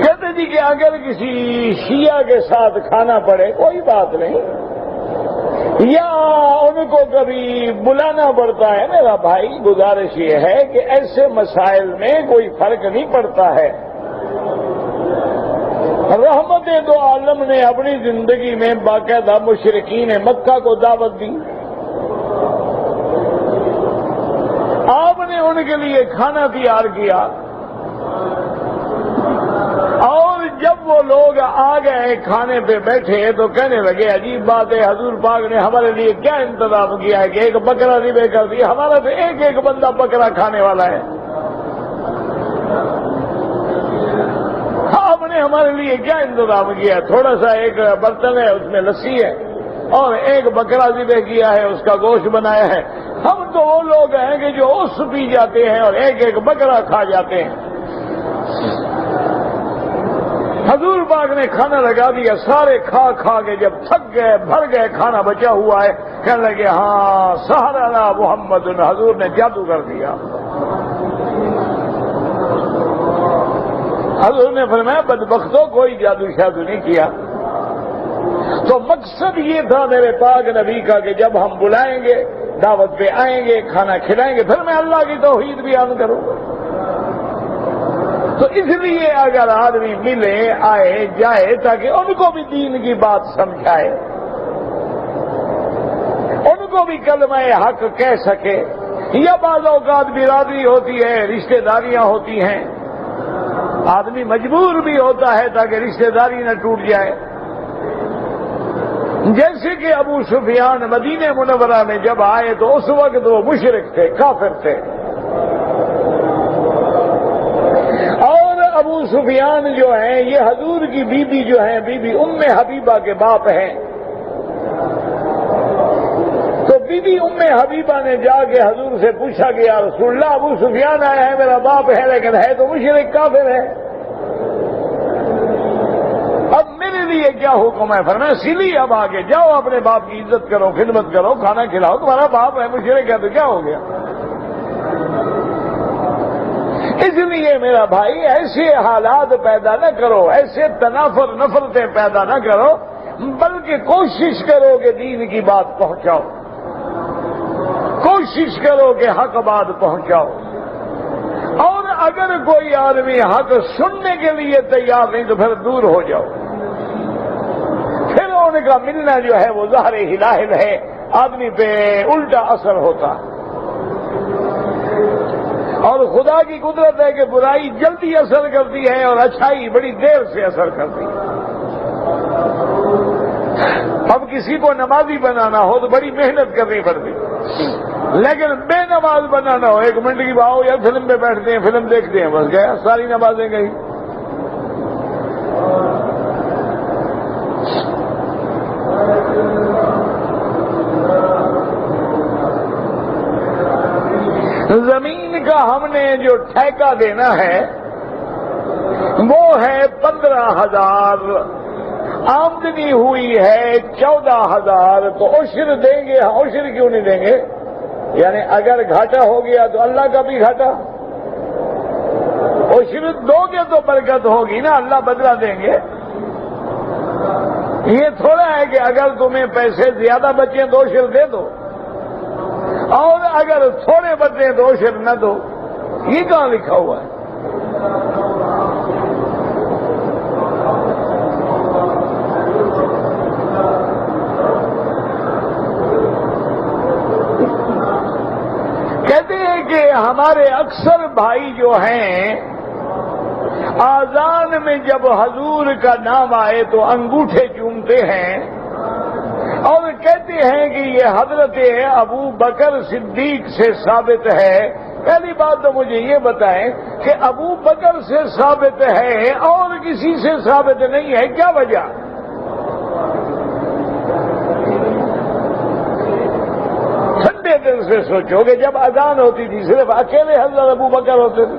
کہتے جی کہ اگر کسی شیعہ کے ساتھ کھانا پڑے کوئی بات نہیں، یا ان کو کبھی بلانا پڑتا ہے، میرا بھائی گزارش یہ ہے کہ ایسے مسائل میں کوئی فرق نہیں پڑتا ہے۔ رحمت دو عالم نے اپنی زندگی میں باقاعدہ مشرکین مکہ کو دعوت دی، آپ نے ان کے لیے کھانا تیار کیا، اور جب وہ لوگ آ گئے کھانے پہ بیٹھے تو کہنے لگے عجیب بات ہے، حضور پاک نے ہمارے لیے کیا انتظام کیا ہے کہ ایک بکرا ذبح کر دیا، ہمارا تو ایک ایک بندہ بکرا کھانے والا ہے، آپ نے ہمارے لیے کیا انتظام کیا ہے؟ تھوڑا سا ایک برتن ہے، اس میں لسی ہے، اور ایک بکرا ذبح کیا ہے، اس کا گوشت بنایا ہے۔ ہم تو وہ لوگ ہیں کہ جو اس پی جاتے ہیں اور ایک ایک بکرا کھا جاتے ہیں۔ حضور پاک نے کھانا لگا دیا، سارے کھا کھا کے جب تھک گئے بھر گئے، کھانا بچا ہوا ہے، کہنے لگے ہاں سحرنا محمد، حضور نے جادو کر دیا۔ حضور نے فرمایا بدبختوں کوئی جادو شادو نہیں کیا۔ تو مقصد یہ تھا میرے پاک نبی کا کہ جب ہم بلائیں گے، دعوت پہ آئیں گے، کھانا کھلائیں گے، پھر میں اللہ کی توحید بیان کروں۔ تو اس لیے اگر آدمی ملے آئے جائے تاکہ ان کو بھی دین کی بات سمجھائے، ان کو بھی کلمہ حق کہہ سکے، یا بعض اوقات برادری ہوتی ہے، رشتہ داریاں ہوتی ہیں، آدمی مجبور بھی ہوتا ہے تاکہ رشتہ داری نہ ٹوٹ جائے۔ جیسے کہ ابو سفیان مدینہ منورہ میں جب آئے تو اس وقت وہ مشرک تھے، کافر تھے، اور ابو سفیان جو ہیں یہ حضور کی بیوی جو ہیں بی بی ام حبیبہ کے باپ ہیں۔ تو بی بی ام حبیبہ نے جا کے حضور سے پوچھا کہ یا رسول اللہ ابو سفیان آیا ہے، میرا باپ ہے لیکن ہے تو مشرک کافر ہے، اب میرے لیے کیا حکم ہے؟ فرمایا سیلی اب آگے جاؤ، اپنے باپ کی عزت کرو، خدمت کرو، کھانا کھلاؤ، تمہارا باپ ہے مشرک ہے تو کیا ہو گیا؟ اس لیے میرا بھائی ایسے حالات پیدا نہ کرو، ایسے تنافر نفرتیں پیدا نہ کرو، بلکہ کوشش کرو کہ دین کی بات پہنچاؤ، کوشش کرو کہ حق بات پہنچاؤ، اور اگر کوئی آدمی حق سننے کے لیے تیار نہیں تو پھر دور ہو جاؤ، پھر ان کا ملنا جو ہے وہ ظاہر ہلاہل ہے، آدمی پہ الٹا اثر ہوتا۔ اور خدا کی قدرت ہے کہ برائی جلدی اثر کرتی ہے اور اچھائی بڑی دیر سے اثر کرتی ہے۔ اب کسی کو نمازی بنانا ہو تو بڑی محنت کرنی پڑتی، لیکن بے نماز بنانا ہو 1 منٹ کی باؤ یا فلم پہ بیٹھتے ہیں، فلم دیکھتے ہیں، بس گیا ساری نمازیں گئی۔ زمین کا ہم نے جو ٹھیکہ دینا ہے وہ ہے 15,000، آمدنی ہوئی ہے 14,000، تو عشر دیں گے؟ عشر کیوں نہیں دیں گے؟ یعنی اگر گھاٹا ہو گیا تو اللہ کا بھی گھاٹا، عشر دو گے تو برکت ہوگی نا، اللہ بدلہ دیں گے۔ یہ تھوڑا ہے کہ اگر تمہیں پیسے زیادہ بچیں تو عشر دے دو، اور اگر تھوڑے بچیں تو عشر نہ دو، یہ کہاں لکھا ہوا ہے؟ کہتے ہیں کہ ہمارے اکثر بھائی جو ہیں آذان میں جب حضور کا نام آئے تو انگوٹھے چومتے ہیں، اور کہتے ہیں کہ یہ حضرت ابو بکر صدیق سے ثابت ہے۔ پہلی بات تو مجھے یہ بتائیں کہ ابو بکر سے ثابت ہے اور کسی سے ثابت نہیں ہے، کیا وجہ؟ ٹھنڈے دل سے سوچو کہ جب اذان ہوتی تھی صرف اکیلے حضرت ابو بکر ہوتے تھے،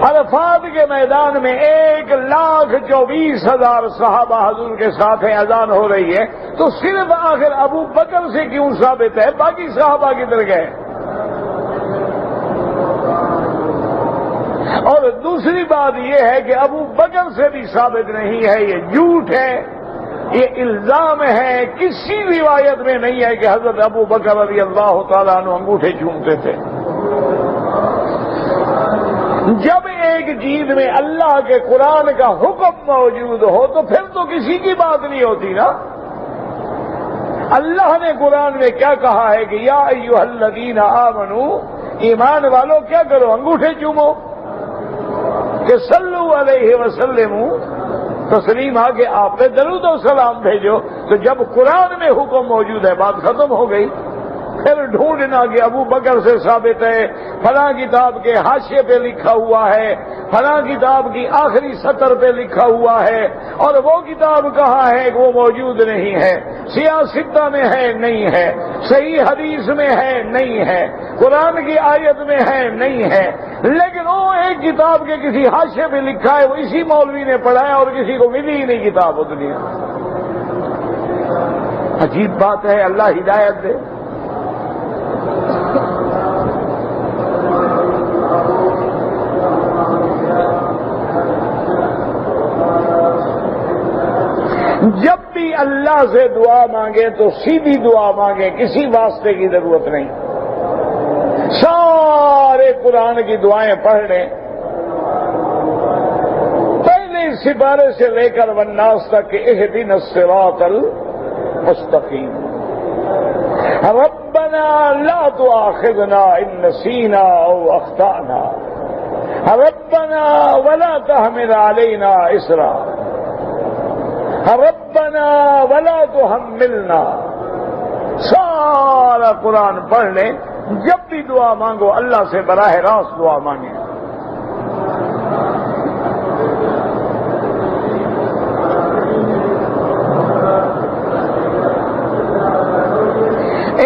عرفات کے میدان میں 1,24,000 صحابہ حضور کے ساتھ ہیں، اذان ہو رہی ہے، تو صرف آخر ابو بکر سے کیوں ثابت ہے؟ باقی صحابہ کدھر گئے؟ اور دوسری بات یہ ہے کہ ابو بکر سے بھی ثابت نہیں ہے، یہ جھوٹ ہے، یہ الزام ہے، کسی روایت میں نہیں ہے کہ حضرت ابو بکر رضی اللہ تعالیٰ عنہ انگوٹھے چومتے تھے۔ جب ایک چیز میں اللہ کے قرآن کا حکم موجود ہو تو پھر تو کسی کی بات نہیں ہوتی نا۔ اللہ نے قرآن میں کیا کہا ہے کہ یا ایھا الذین آمنوا، ایمان والو کیا کرو؟ انگوٹھے چومو، کہ صلو علیہ وسلموا تسلیما، کہ آپ نے درود و سلام بھیجو۔ تو جب قرآن میں حکم موجود ہے بات ختم ہو گئی۔ پھر ڈھونڈنا کہ ابو بکر سے ثابت ہے، فلاں کتاب کے حاشیے پہ لکھا ہوا ہے، فلاں کتاب کی آخری سطر پہ لکھا ہوا ہے، اور وہ کتاب کہاں ہے کہ وہ موجود نہیں ہے، سیاستہ میں ہے نہیں ہے، صحیح حدیث میں ہے نہیں ہے، قرآن کی آیت میں ہے نہیں ہے، لیکن وہ ایک کتاب کے کسی حاشیے پہ لکھا ہے، وہ اسی مولوی نے پڑھایا اور کسی کو ملی ہی نہیں کتاب وہ دنیا۔ عجیب بات ہے، اللہ ہدایت دے۔ جب بھی اللہ سے دعا مانگے تو سیدھی دعا مانگے، کسی واسطے کی ضرورت نہیں۔ سارے قرآن کی دعائیں پڑھ لیں، پہلے سپارے سے لے کر والناس تک کہ اہدنا الصراط المستقیم، ربنا لا تؤاخذنا ان نسینا او اخطأنا، ربنا ولا تحمل علينا اسرا، ربنا ولا تحملنا۔ سارا قرآن پڑھ لیں، جب بھی دعا مانگو اللہ سے براہ راست دعا مانگیں۔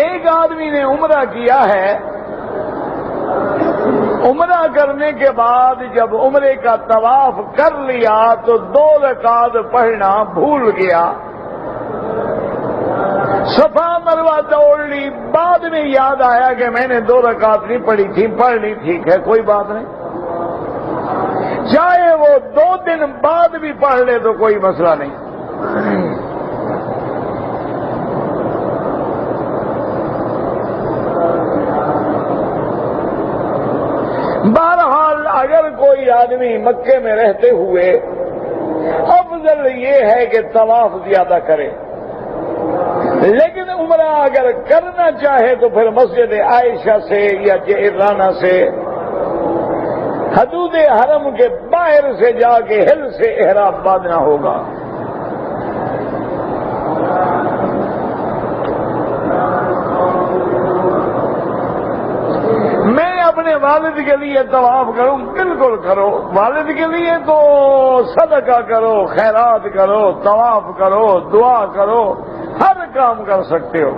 ایک آدمی نے عمرہ کیا ہے، عمرہ کرنے کے بعد جب عمرے کا طواف کر لیا تو 2 رکعت پڑھنا بھول گیا، صفا مروہ دوڑ لی، بعد میں یاد آیا کہ میں نے 2 رکعت نہیں پڑھی تھی، پڑھ لی، ٹھیک ہے کوئی بات نہیں، چاہے وہ 2 دن بعد بھی پڑھ لے تو کوئی مسئلہ نہیں۔ بہرحال اگر کوئی آدمی مکے میں رہتے ہوئے، افضل یہ ہے کہ طواف زیادہ کرے، لیکن عمرہ اگر کرنا چاہے تو پھر مسجد عائشہ سے یا جعرانہ سے، حدود حرم کے باہر سے جا کے ہل سے احرام باندھنا ہوگا۔ میں اپنے والد کے لیے طواف کروں، بالکل کرو، والد کے لیے تو صدقہ کرو، خیرات کرو، طواف کرو، دعا کرو، ہر کام کر سکتے ہو۔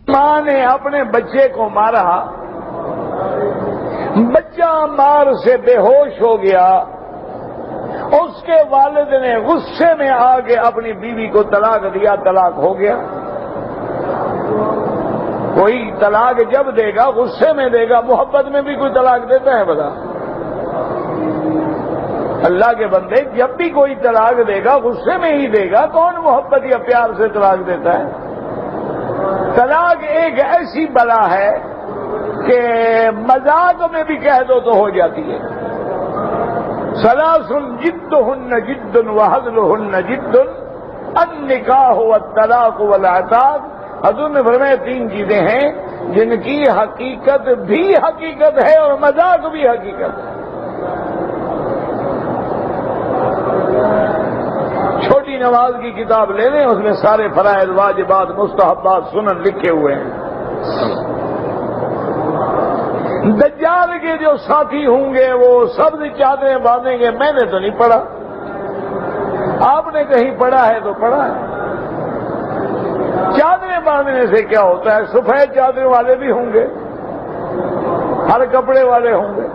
ماں نے اپنے بچے کو مارا، بچہ مار سے بے ہوش ہو گیا، اس کے والد نے غصے میں آ کے اپنی بیوی کو طلاق دیا، طلاق ہو گیا۔ کوئی طلاق جب دے گا غصے میں دے گا، محبت میں بھی کوئی طلاق دیتا ہے بتا؟ اللہ کے بندے جب بھی کوئی طلاق دے گا غصے میں ہی دے گا، کون محبت یا پیار سے طلاق دیتا ہے؟ طلاق ایک ایسی بلا ہے کہ مذاق میں بھی کہہ دو تو ہو جاتی ہے۔ ثلاث جدہن جد وہزلہن جد، النکاح والطلاق والعتاق۔ حضور نے فرمایا 3 چیزیں ہیں جن کی حقیقت بھی حقیقت ہے اور مذاق بھی حقیقت ہے۔ چھوٹی نماز کی کتاب لے لیں، اس میں سارے فرائض، واجبات، مستحبات، سنن لکھے ہوئے ہیں۔ دجال کے جو ساتھی ہوں گے وہ سبز چادریں باندھیں گے، میں نے تو نہیں پڑھا، آپ نے کہیں پڑھا ہے تو پڑھا ہے۔ چادریں باندھنے سے کیا ہوتا ہے؟ سفید چادر والے بھی ہوں گے، ہر کپڑے والے ہوں گے۔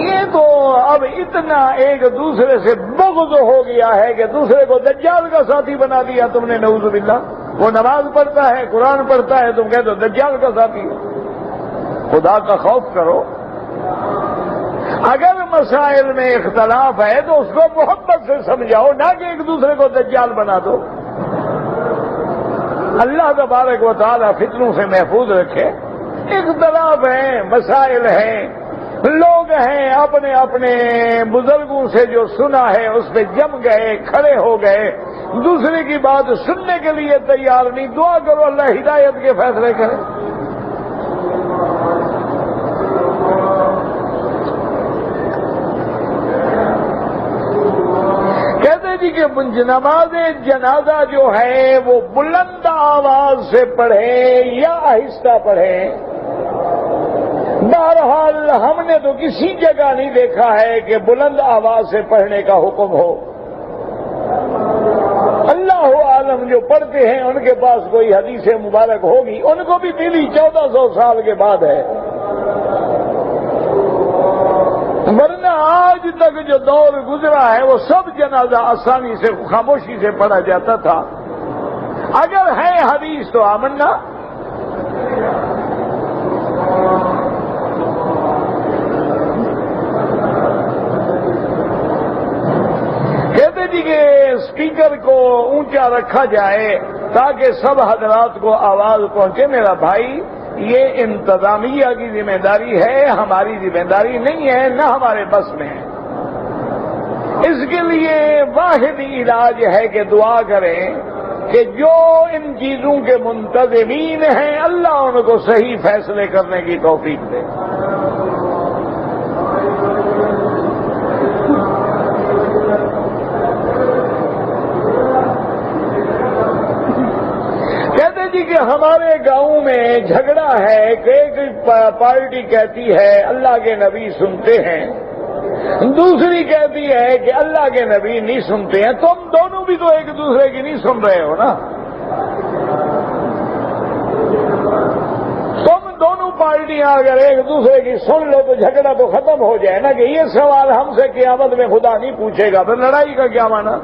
یہ تو اب اتنا ایک دوسرے سے بغض ہو گیا ہے کہ دوسرے کو دجال کا ساتھی بنا دیا تم نے، نعوذ باللہ۔ وہ نماز پڑھتا ہے، قرآن پڑھتا ہے، تم کہتے ہو دجال کا ساتھی ہے۔ خدا کا خوف کرو۔ اگر مسائل میں اختلاف ہے تو اس کو محبت سے سمجھاؤ، نہ کہ ایک دوسرے کو دجال بنا دو۔ اللہ تبارک و تعالی فتنوں سے محفوظ رکھے۔ اختلاف ہیں، مسائل ہیں، لوگ ہیں اپنے اپنے بزرگوں سے جو سنا ہے اس پہ جم گئے، کھڑے ہو گئے، دوسرے کی بات سننے کے لیے تیار نہیں۔ دعا کرو اللہ ہدایت کے فیصلے کرے۔ کہتے جی کہ نماز جنازہ جو ہے وہ بلند آواز سے پڑھیں یا آہستہ پڑھیں؟ بہرحال ہم نے تو کسی جگہ نہیں دیکھا ہے کہ بلند آواز سے پڑھنے کا حکم ہو۔ اللہ عالم جو پڑھتے ہیں ان کے پاس کوئی حدیث مبارک ہوگی، ان کو بھی ملی 1400 سال کے بعد ہے، ورنہ آج تک جو دور گزرا ہے وہ سب جنازہ آسانی سے خاموشی سے پڑھا جاتا تھا۔ اگر ہے حدیث تو آمنا۔ کہتے جی کہ اسپیکر کو اونچا رکھا جائے تاکہ سب حضرات کو آواز پہنچے۔ میرا بھائی، یہ انتظامیہ کی ذمہ داری ہے، ہماری ذمہ داری نہیں ہے، نہ ہمارے بس میں ہے۔ اس کے لیے واحد علاج ہے کہ دعا کریں کہ جو ان چیزوں کے منتظمین ہیں اللہ ان کو صحیح فیصلے کرنے کی توفیق دے۔ جی کہ ہمارے گاؤں میں جھگڑا ہے کہ ایک پارٹی کہتی ہے اللہ کے نبی سنتے ہیں، دوسری کہتی ہے کہ اللہ کے نبی نہیں سنتے ہیں۔ تم دونوں بھی تو ایک دوسرے کی نہیں سن رہے ہو نا۔ تم دونوں پارٹیاں اگر ایک دوسرے کی سن لو تو جھگڑا تو ختم ہو جائے نا، کہ یہ سوال ہم سے قیامت میں خدا نہیں پوچھے گا، پھر لڑائی کا کیا معنی؟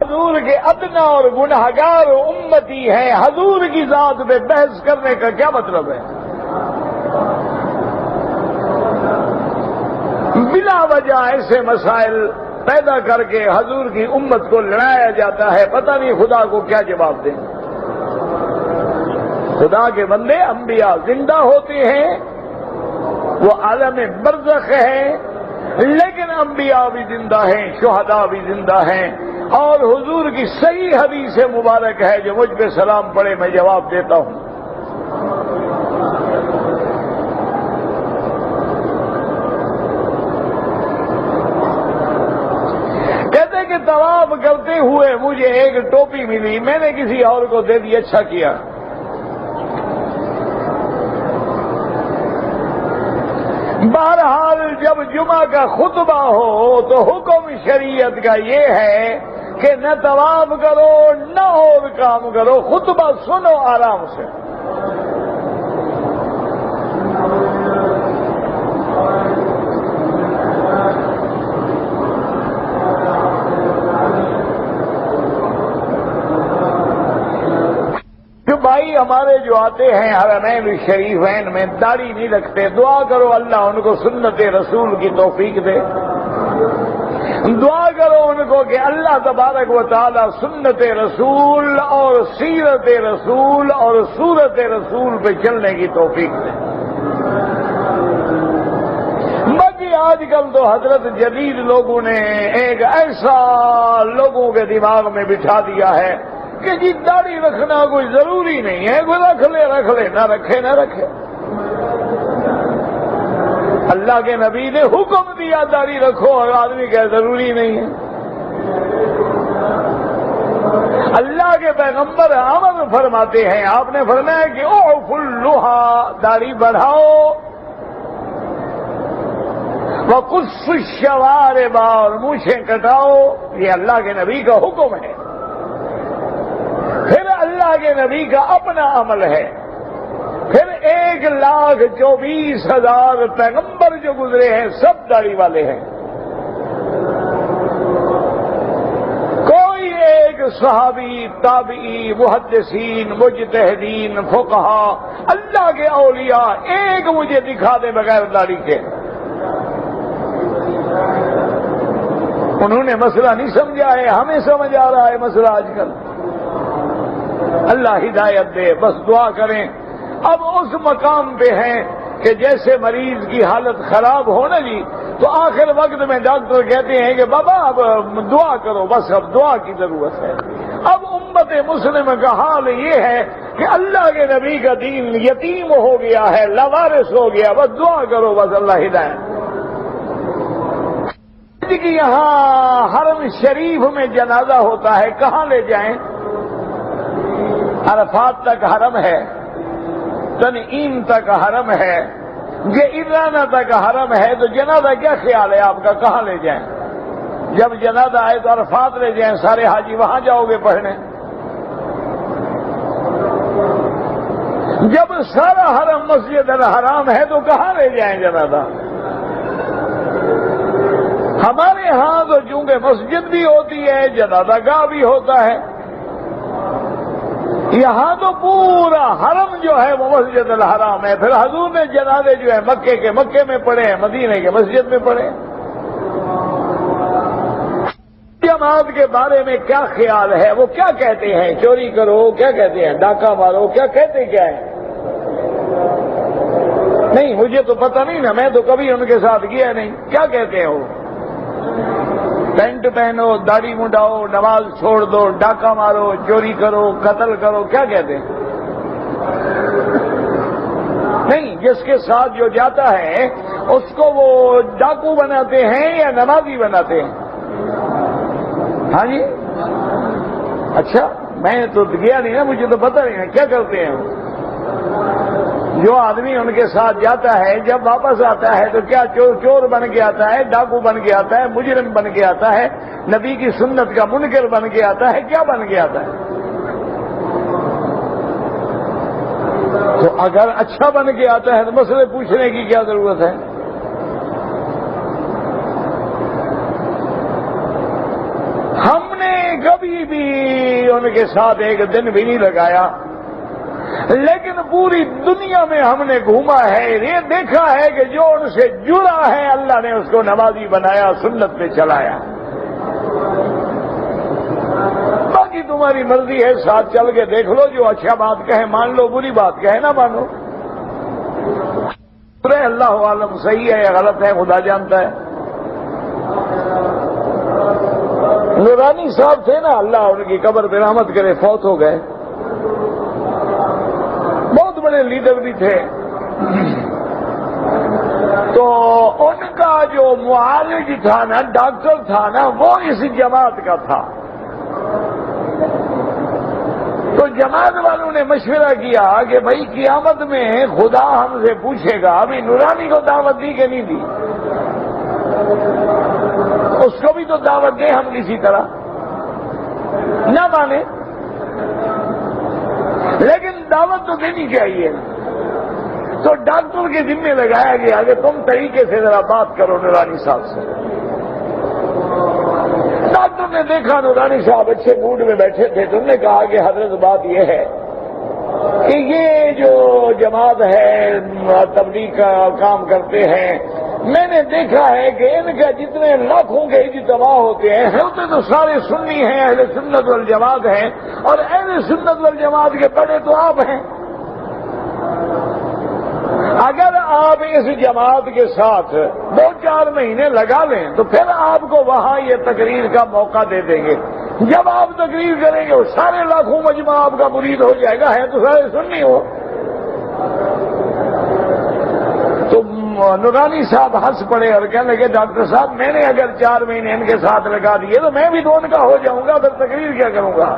حضور کے ادنا اور گنہگار امتی ہیں، حضور کی ذات پہ بحث کرنے کا کیا مطلب ہے؟ بلا وجہ ایسے مسائل پیدا کر کے حضور کی امت کو لڑایا جاتا ہے، پتہ نہیں خدا کو کیا جواب دیں۔ خدا کے بندے انبیاء زندہ ہوتے ہیں، وہ عالم برزخ ہیں، لیکن انبیاء بھی زندہ ہیں، شہداء بھی زندہ ہیں، اور حضور کی صحیح حدیث مبارک ہے جو مجھ پہ سلام پڑے میں جواب دیتا ہوں۔ کہتے کہ طواف کرتے ہوئے مجھے ایک ٹوپی ملی، میں نے کسی اور کو دے دی، اچھا کیا۔ بہرحال جب جمعہ کا خطبہ ہو تو حکم شریعت کا یہ ہے کہ نہ طواف کرو نہ اور کام کرو، خطبہ سنو آرام سے۔ بھائی ہمارے جو آتے ہیں حرمین شریفین میں داڑھی نہیں رکھتے، دعا کرو اللہ ان کو سنت رسول کی توفیق دے۔ دعا کرو ان کو کہ اللہ تبارک و تعالی سنت رسول اور سیرت رسول اور صورت رسول پہ چلنے کی توفیق دے۔ باقی آج کل تو حضرت جدید لوگوں نے ایک ایسا لوگوں کے دماغ میں بٹھا دیا ہے کہ جی داڑھی رکھنا کوئی ضروری نہیں ہے، کوئی رکھ لے نہ رکھے نہ رکھے۔ اللہ کے نبی نے حکم دیا داڑھی رکھو اور آدمی کہ ضروری نہیں ہے۔ اللہ کے پیغمبر امر فرماتے ہیں، آپ نے فرمایا کہ اعفوا اللحى، داڑھی بڑھاؤ، وَقُصُّ الشَّوَارِبَ، اور مونچھیں کٹاؤ، یہ اللہ کے نبی کا حکم ہے۔ پھر اللہ کے نبی کا اپنا عمل ہے۔ پھر 1,24,000 پیغمبر جو گزرے ہیں سب داڑھی والے ہیں۔ کوئی ایک صحابی، تابعی، محدثین، مجتہدین، فقہا، اللہ کے اولیاء ایک مجھے دکھا دے بغیر داڑھی کے۔ انہوں نے مسئلہ نہیں سمجھا ہے، ہمیں سمجھ آ رہا ہے مسئلہ آج کل۔ اللہ ہدایت دے، بس دعا کریں۔ اب اس مقام پہ ہیں کہ جیسے مریض کی حالت خراب ہو نا جی، تو آخر وقت میں ڈاکٹر کہتے ہیں کہ بابا اب دعا کرو، بس اب دعا کی ضرورت ہے۔ اب امت مسلم کا حال یہ ہے کہ اللہ کے نبی کا دین یتیم ہو گیا ہے، لاوارث ہو گیا، بس دعا کرو، بس اللہ ہدایت۔ کہ یہاں حرم شریف میں جنازہ ہوتا ہے، کہاں لے جائیں؟ عرفات تک حرم ہے، تنعیم تک حرم ہے، جعرانہ تک حرم ہے، تو جنازہ کیا خیال ہے آپ کا، کہاں لے جائیں؟ جب جنازہ آئے تو عرفات لے جائیں، سارے حاجی وہاں جاؤ گے پڑھنے۔ جب سارا حرم مسجد الحرام ہے تو کہاں لے جائیں جنازہ؟ ہمارے ہاں تو چونکہ مسجد بھی ہوتی ہے، جنازہ گاہ بھی ہوتا ہے، یہاں تو پورا حرم جو ہے وہ مسجد الحرام ہے۔ پھر حضور نے جنازے جو ہے مکے کے مکے میں پڑھے ہیں، مدینے کے مسجد میں پڑھے ہیں۔ جماعت کے بارے میں کیا خیال ہے؟ وہ کیا کہتے ہیں؟ چوری کرو کیا کہتے ہیں؟ ڈاکہ مارو کیا کہتے کیا ہے؟ نہیں مجھے تو پتہ نہیں نا، میں تو کبھی ان کے ساتھ گیا نہیں۔ کیا کہتے ہیں وہ؟ پینٹ پہنو، داڑھی منڈاؤ، نماز چھوڑ دو، ڈاکہ مارو، چوری کرو، قتل کرو، کیا کہتے ہیں؟ نہیں، جس کے ساتھ جو جاتا ہے اس کو وہ ڈاکو بناتے ہیں یا نمازی بناتے ہیں؟ ہاں جی، اچھا میں تو گیا نہیں نا، مجھے تو پتہ نہیں ہے کیا کرتے ہیں وہ۔ جو آدمی ان کے ساتھ جاتا ہے جب واپس آتا ہے تو کیا چور بن کے آتا ہے، ڈاکو بن کے آتا ہے، مجرم بن کے آتا ہے، نبی کی سنت کا منکر بن کے آتا ہے، کیا بن کے آتا ہے؟ تو اگر اچھا بن کے آتا ہے تو مسئلے پوچھنے کی کیا ضرورت ہے؟ ہم نے کبھی بھی ان کے ساتھ ایک دن بھی نہیں لگایا، لیکن پوری دنیا میں ہم نے گھوما ہے، یہ دیکھا ہے کہ جو ان سے جڑا ہے اللہ نے اس کو نمازی بنایا، سنت پہ چلایا۔ باقی تمہاری مرضی ہے، ساتھ چل کے دیکھ لو، جو اچھا بات کہے مان لو، بری بات کہے نہ مانو۔ اللہ عالم صحیح ہے یا غلط ہے خدا جانتا ہے۔ نورانی صاحب تھے نا، اللہ ان کی قبر پہ رحمت کرے، فوت ہو گئے، بہت بڑے لیڈر بھی تھے۔ تو ان کا جو معالج تھا نا، ڈاکٹر تھا نا، وہ اس جماعت کا تھا۔ تو جماعت والوں نے مشورہ کیا کہ بھائی قیامت میں خدا ہم سے پوچھے گا، ابھی نورانی کو دعوت دی کہ نہیں دی؟ اس کو بھی تو دعوت دیں ہم کسی طرح، نہ مانے لیکن دعوت تو دینی چاہیے۔ تو ڈاکٹر کے ذمہ لگایا گیا کہ تم طریقے سے ذرا بات کرو نورانی صاحب سے۔ ڈاکٹر نے دیکھا نورانی صاحب اچھے موڈ میں بیٹھے تھے، تو انہوں نے کہا کہ حضرت بات یہ ہے کہ یہ جو جماعت ہے تبلیغ کا کام کرتے ہیں، میں نے دیکھا ہے کہ ان کا جتنے لاکھوں کے اجتماع ہوتے ہیں تو سارے سنی ہیں، اہل سنت والجماعت ہیں، اور اہل سنت والجماعت کے بڑے تو آپ ہیں۔ اگر آپ اس جماعت کے ساتھ 2-4 مہینے لگا لیں تو پھر آپ کو وہاں یہ تقریر کا موقع دے دیں گے۔ جب آپ تقریر کریں گے وہ سارے لاکھوں مجمع آپ کا مرید ہو جائے گا، ہے تو سارے سنی ہو۔ تو نورانی صاحب ہنس پڑے اور کہنے لگے ڈاکٹر صاحب میں نے اگر 4 مہینے ان کے ساتھ لگا دیے تو میں بھی تو ان کا ہو جاؤں گا، پھر تقریر کیا کروں گا؟